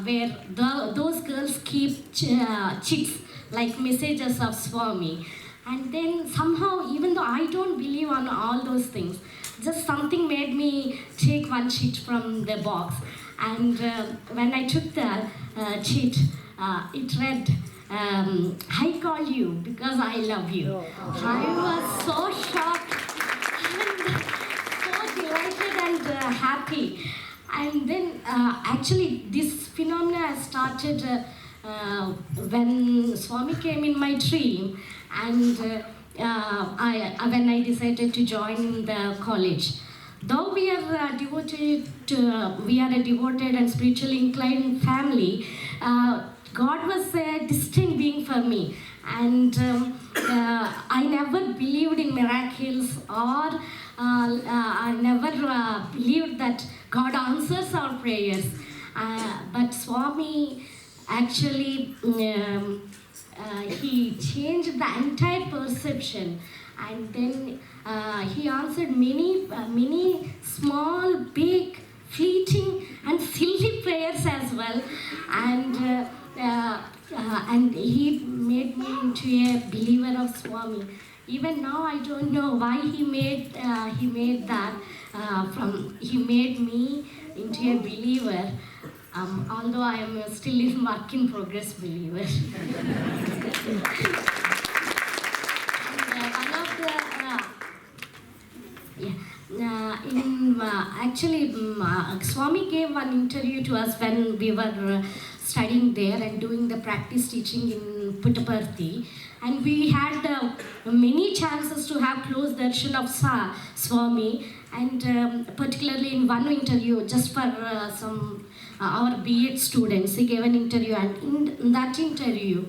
where those girls keep chits, like messages of Swami. And then somehow, even though I don't believe on all those things, just something made me take one chit from the box. And when I took the chit, it read, I call you because I love you. I was so shocked and so delighted and happy. And then actually this phenomena started when Swami came in my dream, and when I decided to join the college. Though we are a devoted and spiritually inclined family, God was a distinct being for me. And I never believed in miracles, or I never believed that God answers our prayers. But Swami actually, he changed the entire perception. And then he answered many small, big, fleeting and silly prayers as well. And he made me into a believer of Swami. Even now, I don't know why he made that. He made me into a believer. Although I am still in work in progress believer. Swami gave one interview to us when we were studying there and doing the practice teaching in Puttaparthi. And we had many chances to have close darshan of Swami. And particularly in one interview, just for our B.Ed students, he gave an interview. And in that interview,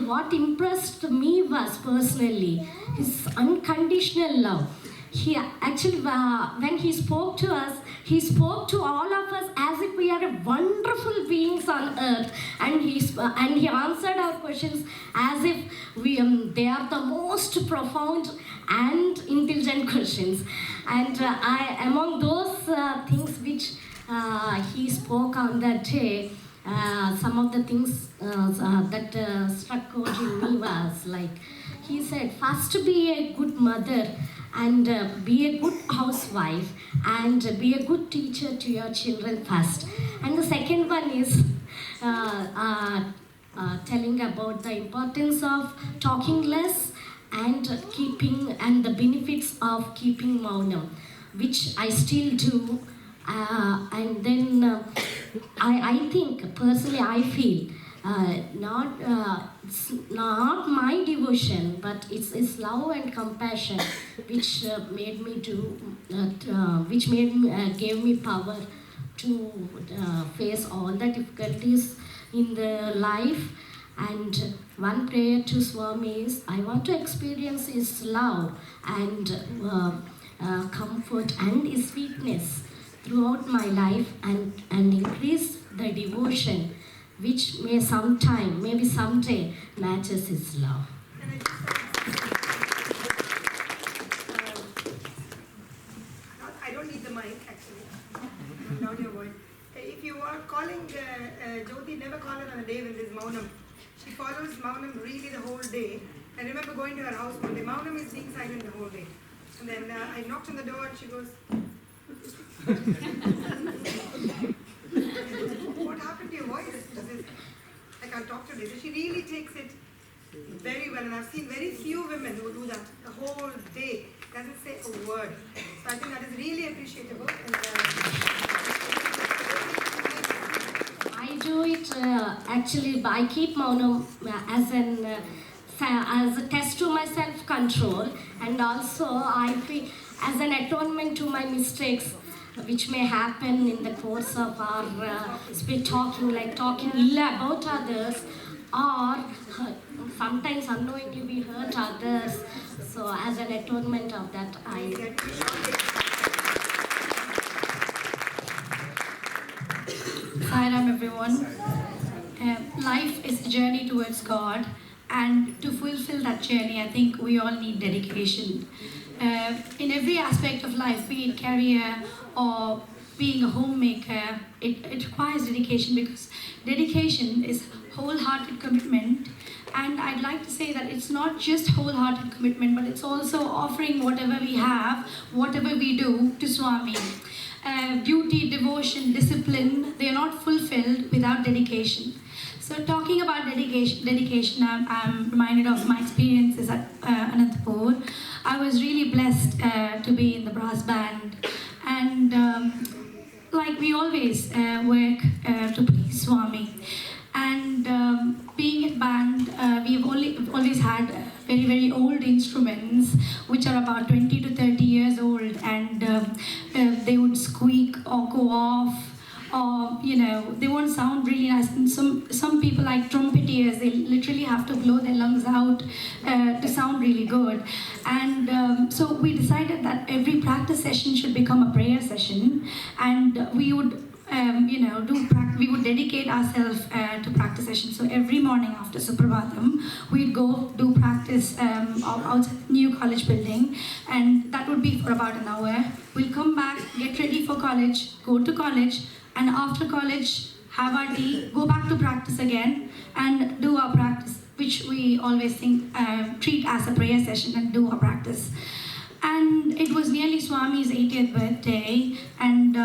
what impressed me was personally his unconditional love. He actually, when he spoke to us, he spoke to all of us as if we are wonderful beings on earth, and he answered our questions as if they are the most profound and intelligent versions. And among those things which he spoke on that day, some of the things that struck out in me was like, he said, first be a good mother and be a good housewife and be a good teacher to your children first. And the second one is telling about the importance of talking less and the benefits of keeping maunam, which I still do. And then I think, personally, I feel it's not my devotion, but it's love and compassion which made me do, which gave me power to face all the difficulties in the life. And one prayer to Swami is, I want to experience His love and comfort and His sweetness throughout my life, and increase the devotion which may sometime, maybe someday, matches His love. I don't need the mic actually. Down your voice. If you are calling Jyoti, never call her on a day when there's Maunam. She follows Maunam really the whole day. I remember going to her house one day. Maunam is being silent the whole day. And then I knocked on the door and she goes, what happened to your voice? I can't talk today. So she really takes it very well. And I've seen very few women who do that the whole day. Doesn't say a word. So I think that is really appreciable. And, I do it actually. I keep Maunam as a test to my self-control, and also I feel as an atonement to my mistakes, which may happen in the course of our talking ill about others, or sometimes unknowingly we hurt others. So as an atonement of that, Hi, everyone. Life is a journey towards God, and to fulfill that journey, I think we all need dedication. In every aspect of life, be it career or being a homemaker, it requires dedication, because dedication is wholehearted commitment. And I'd like to say that it's not just wholehearted commitment, but it's also offering whatever we have, whatever we do to Swami. Duty, devotion, discipline, they are not fulfilled without dedication. So talking about dedication, I'm reminded of my experiences at Anantapur. I was really blessed to be in the brass band, and like we always work to please Swami. And being in band, we've always had very, very old instruments, which are about 20 to 30 years old, and they would squeak or go off, or they won't sound really nice. And some people, like trumpeteers, they literally have to blow their lungs out to sound really good. And so we decided that every practice session should become a prayer session, and we would we would dedicate ourselves to practice sessions. So every morning after Suprabhatam, we'd go do practice outside the new college building, and that would be for about an hour. We'll come back, get ready for college, go to college, and after college, have our tea, go back to practice again, and do our practice, which we always treat as a prayer session, and do our practice. And it was nearly Swami's 80th birthday, and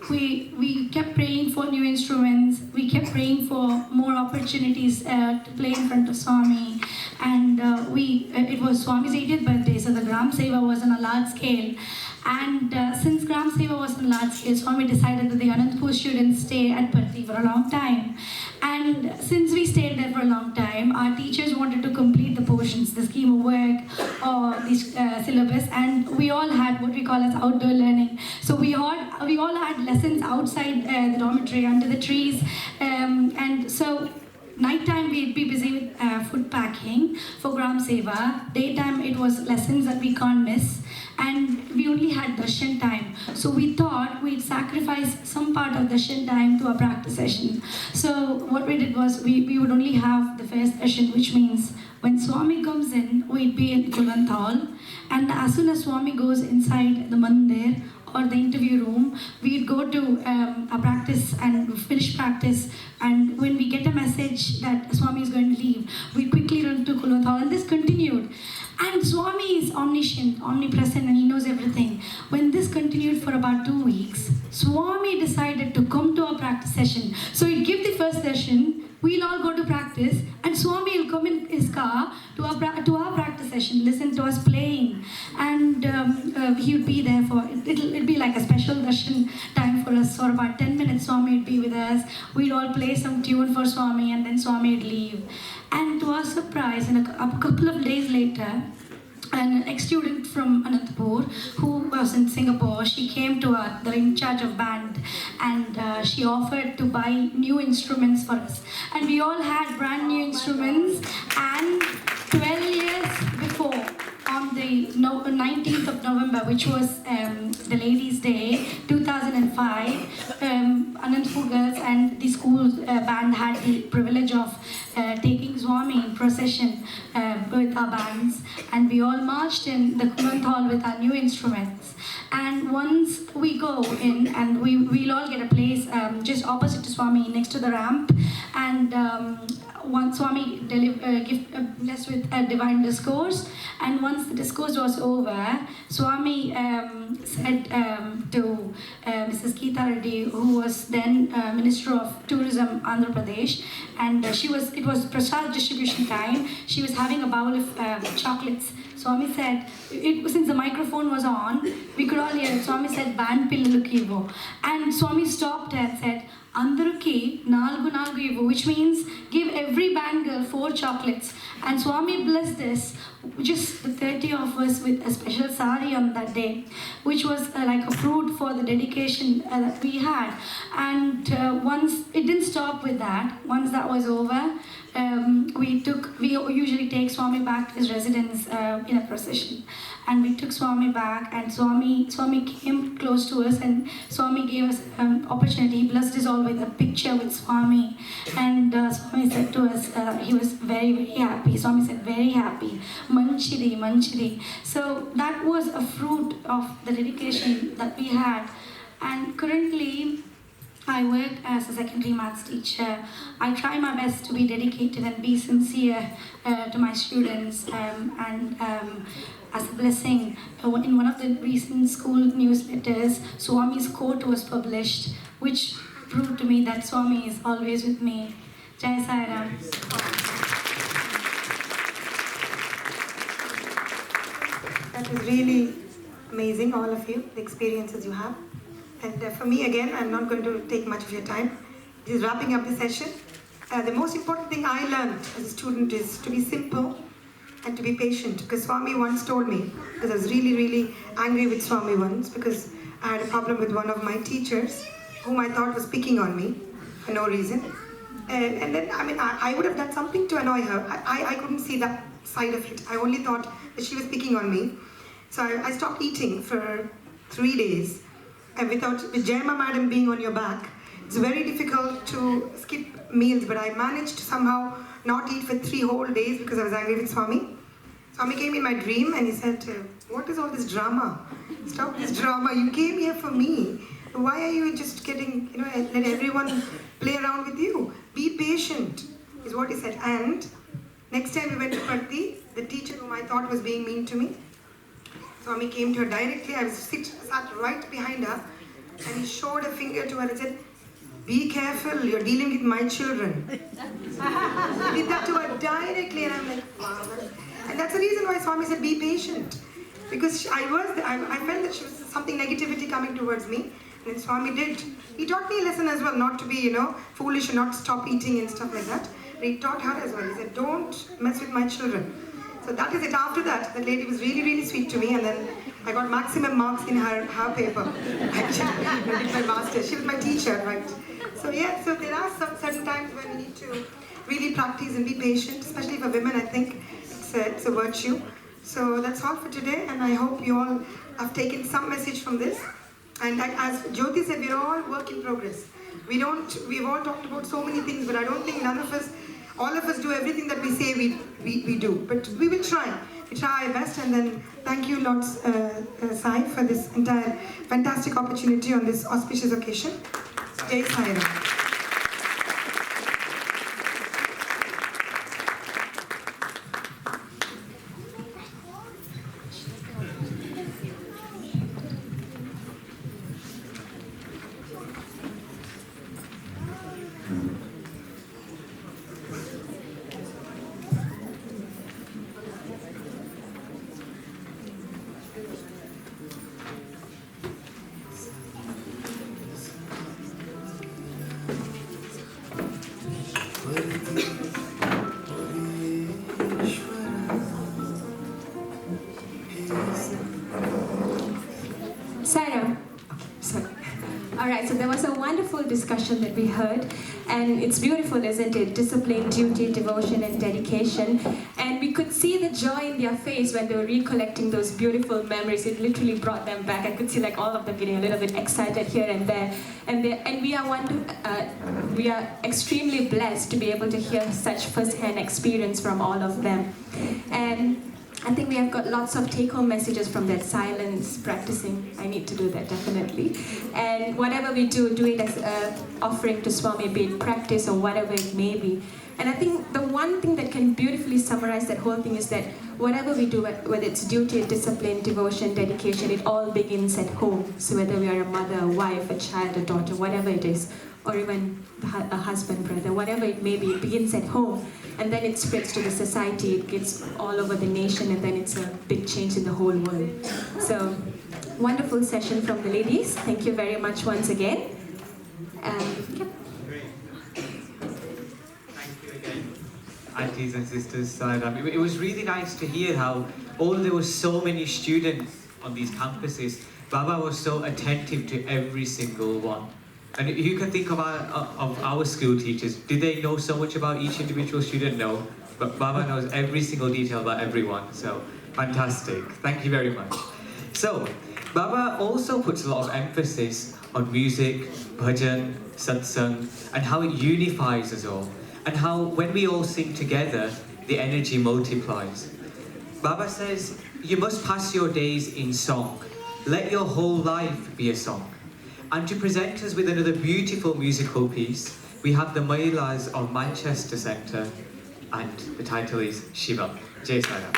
we kept praying for new instruments. We kept praying for more opportunities to play in front of Swami. And it was Swami's 80th birthday, so the Gram Seva was on a large scale. And since Gram Seva was on a large scale, Swami decided that the Anantapur students stay at Parthi for a long time. And since we stayed there for a long time, our teachers wanted to complete the portions, the scheme of work, or the syllabus, and we all had what we call as outdoor learning. So we all had lessons outside the dormitory, under the trees, and so nighttime we'd be busy with food packing for Gram Seva. Daytime it was lessons that we can't miss, and we only had darshan time. So we thought we'd sacrifice some part of darshan time to a practice session. So what we did was we would only have the first session, which means When Swami comes in, we'd be in Kulant Hall, and as soon as Swami goes inside the mandir or the interview room, we'd go to a practice and finish practice. And when we get a message that Swami is going to leave, we quickly run to Kulant Hall, and this continued. And Swami is omniscient, omnipresent, and he knows everything. When this continued for about 2 weeks, Swami decided to come to our practice session. So he'd give the first session, we'll all go to practice, and Swami will come in his car to our practice session, listen to us playing, and he would be there for, it'd be like a special darshan time for us. For about 10 minutes, Swami would be with us. We'd all play some tune for Swami, and then Swami would leave. And to our surprise, a couple of days later, an ex-student from Anantapur who was in Singapore, she came to the in charge of band, and she offered to buy new instruments for us. And we all had brand new instruments, and 12 years before, on the 19th of November, which was the Ladies' Day, 2005, Anantapur girls and the school band had the privilege of taking Swami in procession with our bands, and we all marched in the Kulant Hall with our new instruments. And once we go in, and we'll all get a place just opposite to Swami, next to the ramp, and once Swami blessed with a divine discourse, and once the discourse was over, Swami said to Mrs. Geeta Reddy, who was then Minister of Tourism, Andhra Pradesh, and it was prasad distribution time. She was having a bowl of chocolates. Swami said, since the microphone was on, we could all hear it. Swami said, "Band pillalu kivo," and Swami stopped and said, "Andaruki nalgu nalgu ivu," which means give every band girl 4 chocolates. And Swami blessed us, just the 30 of us, with a special sari on that day, which was like a fruit for the dedication that we had. And once it didn't stop with that, once that was over, we usually take Swami back to his residence in a procession. And we took Swami back, and Swami came close to us, and Swami gave us an opportunity. He blessed us all with a picture with Swami. And Swami said to us, he was very, very happy. Swami said, "Very happy. Manchidi, manchidi." So that was a fruit of the dedication that we had. And currently, I work as a secondary maths teacher. I try my best to be dedicated and be sincere to my students, and as a blessing, in one of the recent school newsletters, Swami's quote was published, which proved to me that Swami is always with me. Jai Sai Ram. That was really amazing, all of you, the experiences you have. And for me, again, I'm not going to take much of your time. Just wrapping up the session. The most important thing I learned as a student is to be simple and to be patient. Because Swami once told me, because I was really, really angry with Swami once, because I had a problem with one of my teachers, whom I thought was picking on me for no reason. And then, I would have done something to annoy her. I couldn't see that side of it. I only thought that she was picking on me. So I stopped eating for 3 days. And with Jayama madam being on your back, it's very difficult to skip meals, but I managed to somehow not eat for 3 whole days because I was angry with Swami. Swami came in my dream and he said, "What is all this drama? Stop this drama. You came here for me. Why are you just getting, let everyone play around with you? Be patient," is what he said. And next time we went to Parthi, the teacher whom I thought was being mean to me, Swami came to her directly. I sat right behind her, and he showed a finger to her and said, "Be careful, you're dealing with my children." He did that to her directly, and I'm like, wow. And that's the reason why Swami said, "Be patient." Because I felt that she was something negativity coming towards me. And then Swami did. He taught me a lesson as well, not to be, foolish and not stop eating and stuff like that. But he taught her as well. He said, "Don't mess with my children." So that is it. After that, the lady was really, really sweet to me, and then I got maximum marks in her paper. Actually, I did my master's. She was my teacher, right? So so there are some certain times when we need to really practice and be patient, especially for women. I think it's a virtue. So that's all for today, and I hope you all have taken some message from this. And as Jyoti said, we're all work in progress. We've all talked about so many things, but I don't think none of us all of us do everything that we say we do, but we will try. We try our best, and then thank you lots, Sai, for this entire fantastic opportunity on this auspicious occasion. Jai Sai Ram. Sarah. Sorry. All right, so there was a wonderful discussion that we heard, and it's beautiful, isn't it? Discipline, duty, devotion, and dedication. And we could see the joy in their face when they were recollecting those beautiful memories. It literally brought them back. I could see like all of them getting a little bit excited here and there. And we are extremely blessed to be able to hear such first-hand experience from all of them. And I think we have got lots of take-home messages from that silence practicing. I need to do that, definitely. And whatever we do, do it as an offering to Swami, be it practice or whatever it may be. And I think the one thing that can beautifully summarize that whole thing is that whatever we do, whether it's duty, discipline, devotion, dedication, it all begins at home. So whether we are a mother, a wife, a child, a daughter, whatever it is, or even a husband, brother, whatever it may be, it begins at home. And then it spreads to the society, it gets all over the nation, and then it's a big change in the whole world. So, wonderful session from the ladies. Thank you very much once again. Yep. Thank you again, aunties and sisters. Sairam. It was really nice to hear how, although there were so many students on these campuses, Baba was so attentive to every single one. And you can think of our school teachers. Did they know so much about each individual student? No. But Baba knows every single detail about everyone. So, fantastic. Thank you very much. So, Baba also puts a lot of emphasis on music, bhajan, satsang, and how it unifies us all. And how when we all sing together, the energy multiplies. Baba says, you must pass your days in song. Let your whole life be a song. And to present us with another beautiful musical piece, we have the Mahilas of Manchester Centre, and the title is Shiva. Jai Sai Ram.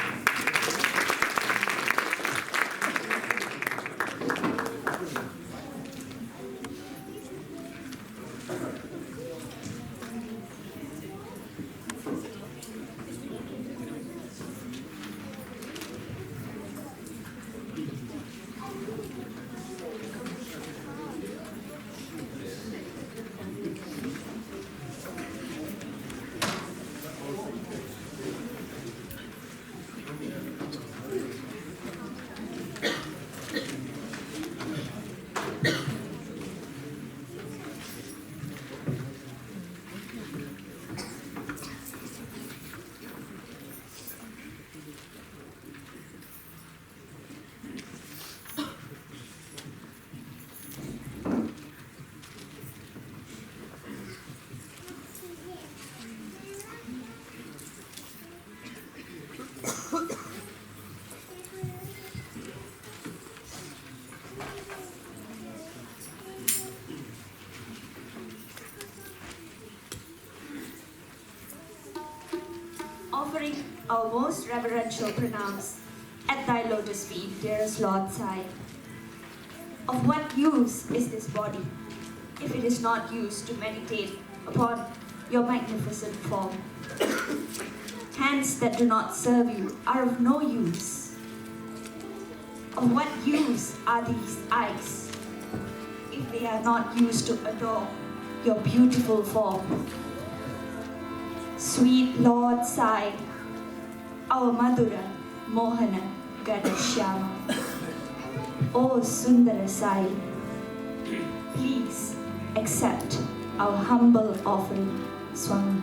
Offering our most reverential pronouns at thy lotus feet, dearest Lord Sai. Of what use is this body if it is not used to meditate upon your magnificent form? Hands that do not serve you are of no use. Of what use are these eyes if they are not used to adore your beautiful form? Sweet Lord Sai, our Madhura, Mohana, Ganashyama. O Sundara Sai, please accept our humble offering, Swami.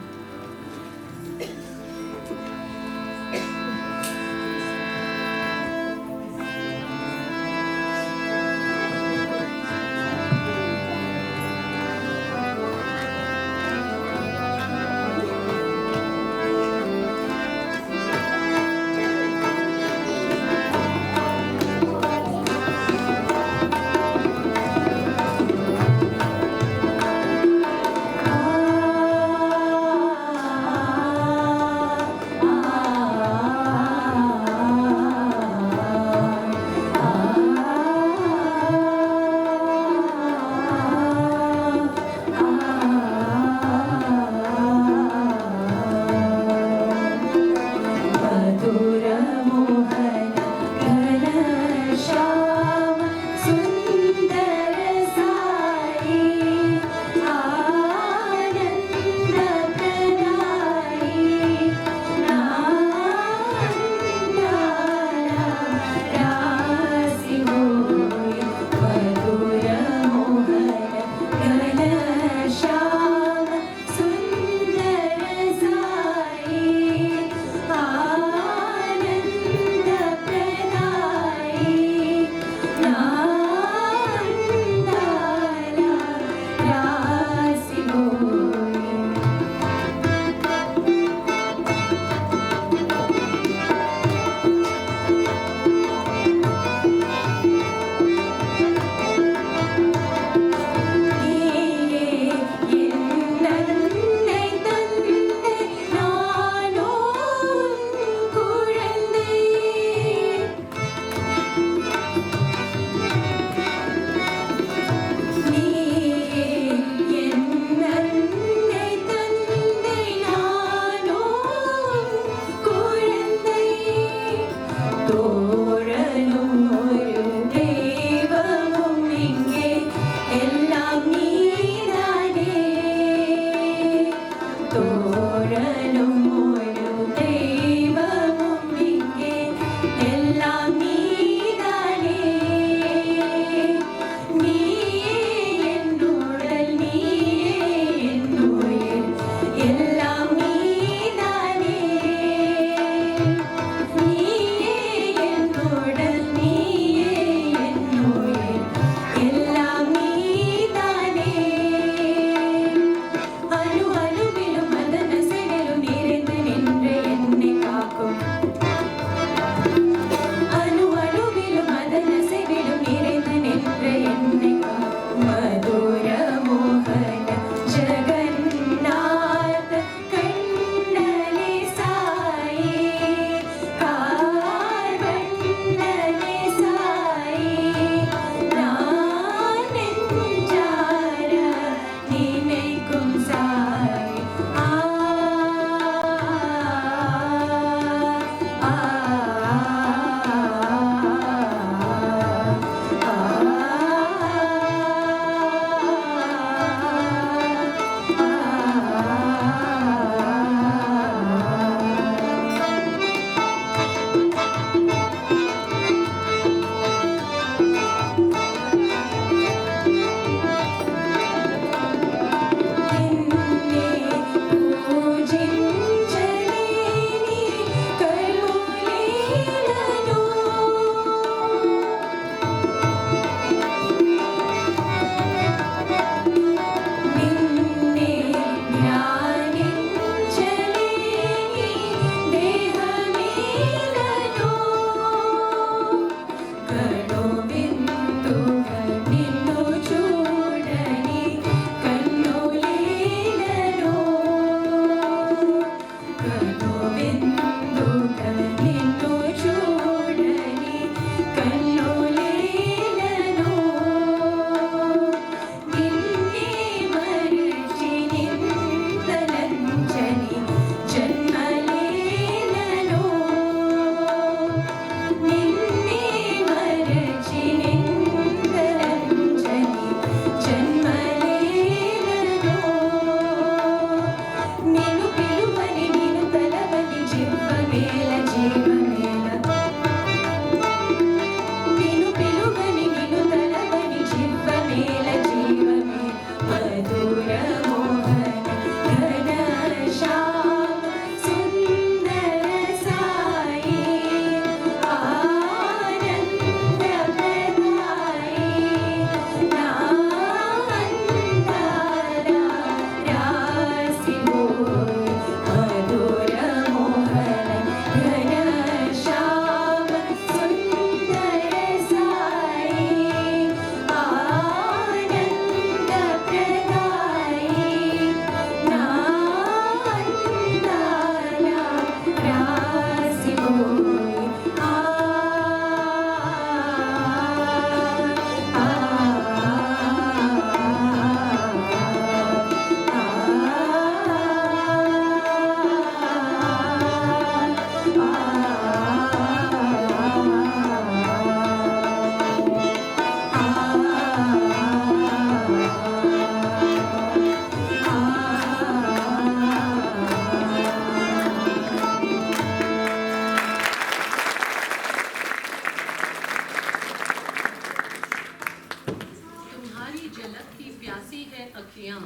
आँखियाँ,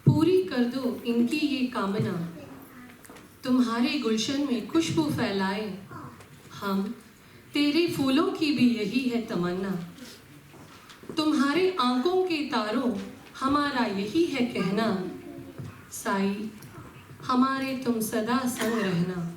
पूरी कर दो इनकी ये कामना। तुम्हारे गुलशन में खुशबू फैलाए हम, तेरे फूलों की भी यही है तमन्ना। तुम्हारे आंखों के तारों हमारा यही है कहना, साई हमारे तुम सदा संग रहना।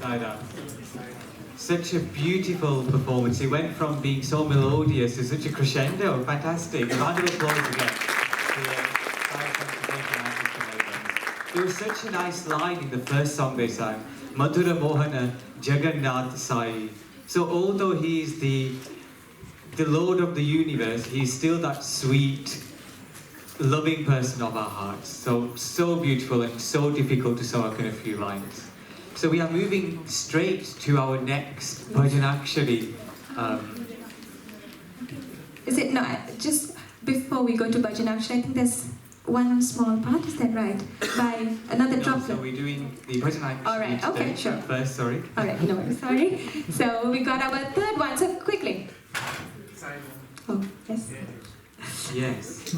Saida. Such a beautiful performance. It went from being so melodious to such a crescendo. Fantastic. A round of applause again. There was such a nice line in the first song they sang. Madhura Mohana Jagannath Sai. So although he is the Lord of the universe, he's still that sweet, loving person of our hearts. So beautiful and so difficult to sum up in a few lines. So we are moving straight to our next bhajan actually. Is it no? Just before we go to bhajan actually, I think there's one small part. Is that right? By another droplet. So we're doing the bhajan actually. All right. Today. Okay. Sure. First, sorry. All right. No worries. Sorry. So we got our third one. So quickly. Oh yes. Yes.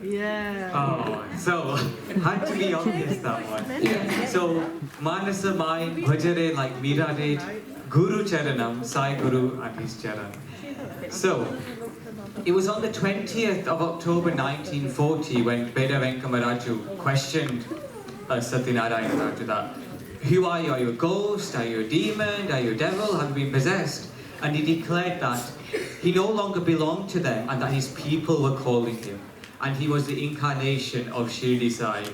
Yeah. Oh, so had to be obvious that one. Yeah. So Manasa Mai Bhajare like Meera did, Guru Charanam, Sai Guru and his Charan. So it was on the 20th of October 1940 when Beda Venkamaraju questioned Satyanarayana Raju that, who are you? Are you a ghost? Are you a demon? Are you a devil? Have you been possessed? And he declared that he no longer belonged to them and that his people were calling him. And he was the incarnation of Shirdi Sai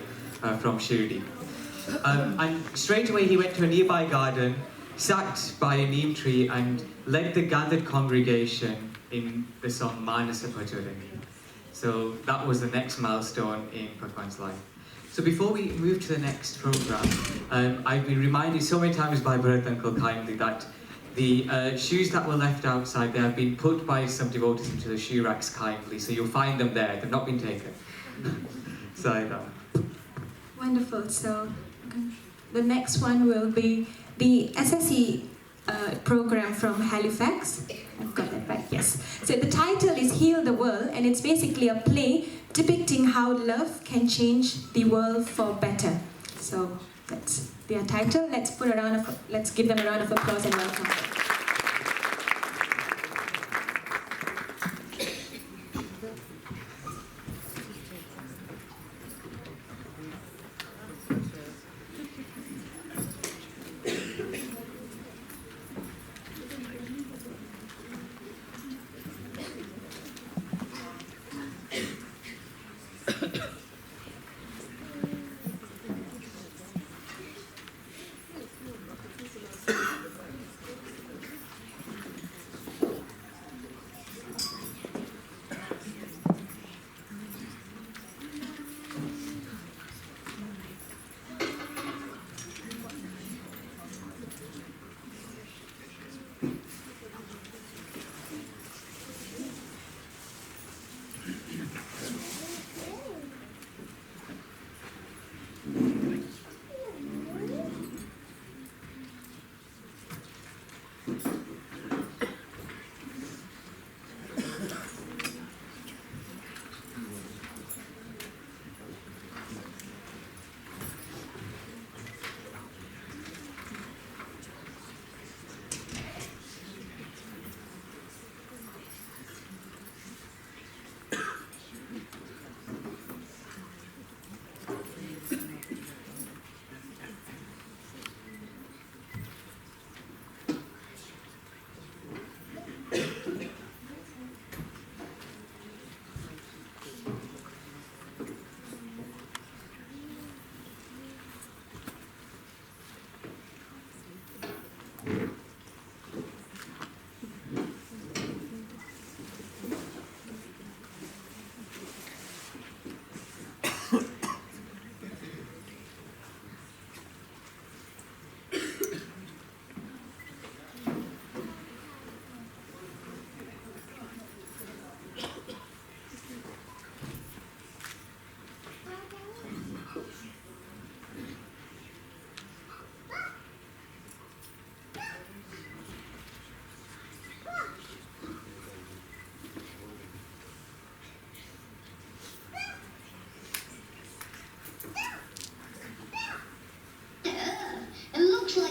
from Shirdi. And straight away he went to a nearby garden, sat by a neem tree and led the gathered congregation in the song Manasa Bhajare. So that was the next milestone in Bhagwan's life. So before we move to the next program, I've been reminded so many times by Bharat Uncle kindly that the shoes that were left outside, they have been put by some devotees into the shoe racks kindly, so you'll find them there. They've not been taken. Wonderful. So the next one will be the SSE program from Halifax. I've got that right, yes. So the title is Heal the World, and it's basically a play depicting how love can change the world for better. So that's their title. Let's give them a round of applause and welcome.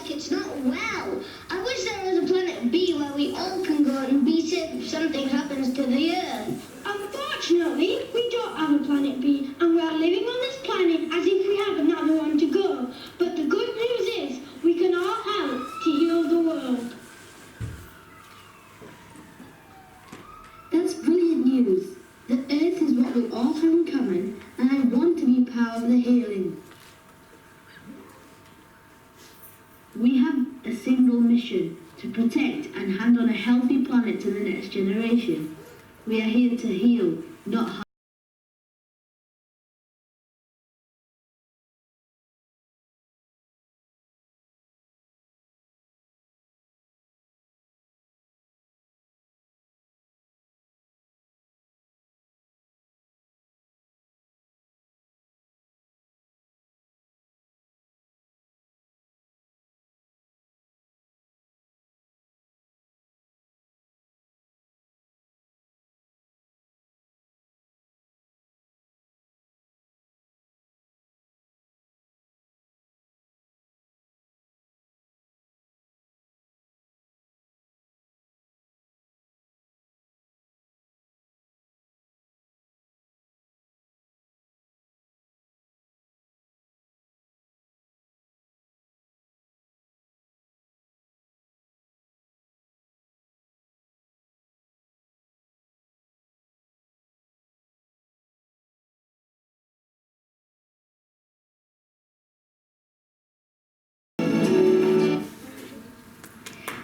It's not well. I wish there was a planet B where we all can go and be safe if something happens to the Earth. Unfortunately, we don't have a planet B, and we are living on this planet as if we have another one We have a single mission: to protect and hand on a healthy planet to the next generation. We are here to heal, not harm.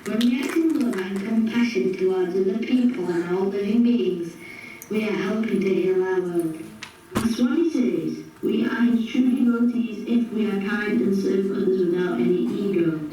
When we act in love and compassion towards other people and all living beings, we are helping to heal our world. As Swami says, we are his true devotees if we are kind and serve others without any ego.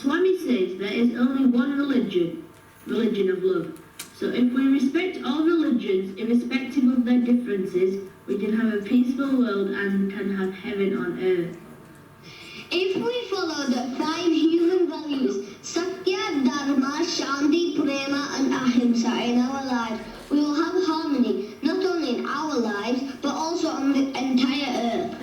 Swami says there is only one religion, religion of love. So if we respect all religions, irrespective of their differences, we can have a peaceful world and can have heaven on earth. If we follow the 5 human values, Satya, Dharma, Shanti, Prema and Ahimsa in our lives, we will have harmony, not only in our lives, but also on the entire earth.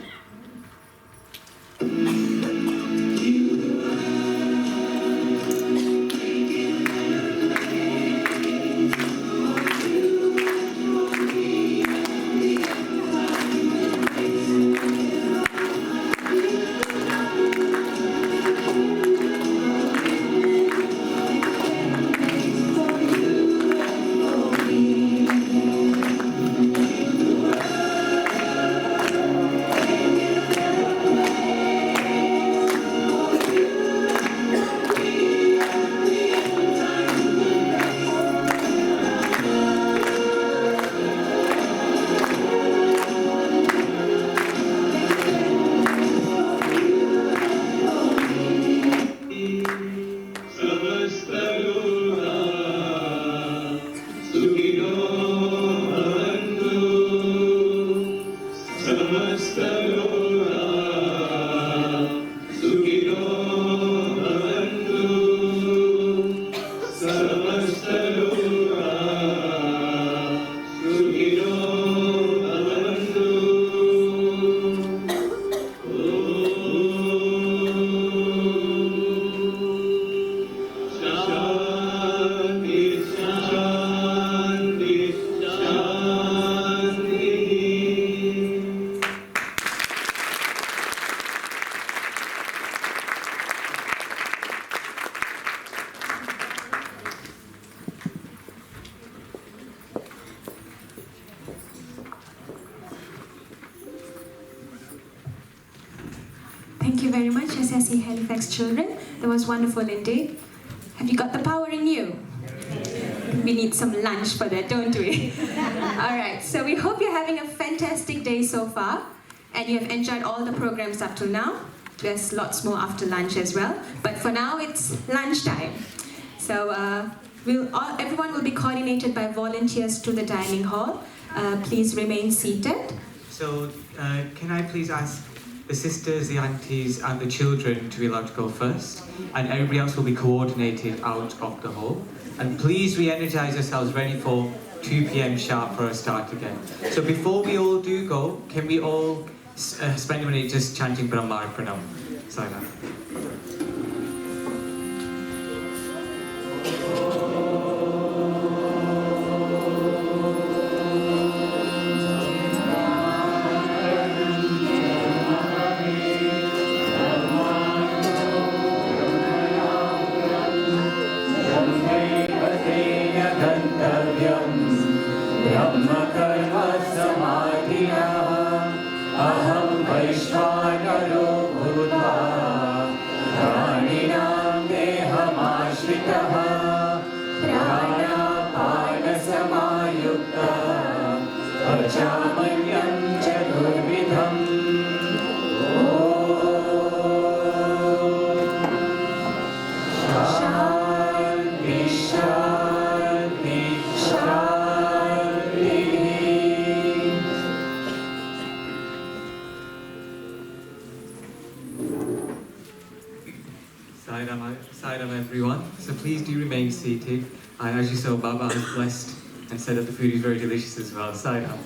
Thank you very much, SSE Halifax children. That was wonderful indeed. Have you got the power in you? We need some lunch for that, don't we? All right, so we hope you're having a fantastic day so far and you have enjoyed all the programs up till now. There's lots more after lunch as well, but for now it's lunchtime. So everyone will be coordinated by volunteers to the dining hall. Please remain seated. So can I please ask the sisters, the aunties and the children to be allowed to go first, and everybody else will be coordinated out of the hall. And please re-energize yourselves ready for 2 p.m. sharp for a start again. So before we all do go, can we all spend a minute just chanting Brahma Pranam? Sayonara. Sairam everyone. So please do remain seated. And as you saw, Baba has blessed and said that the food is very delicious as well. Sairam.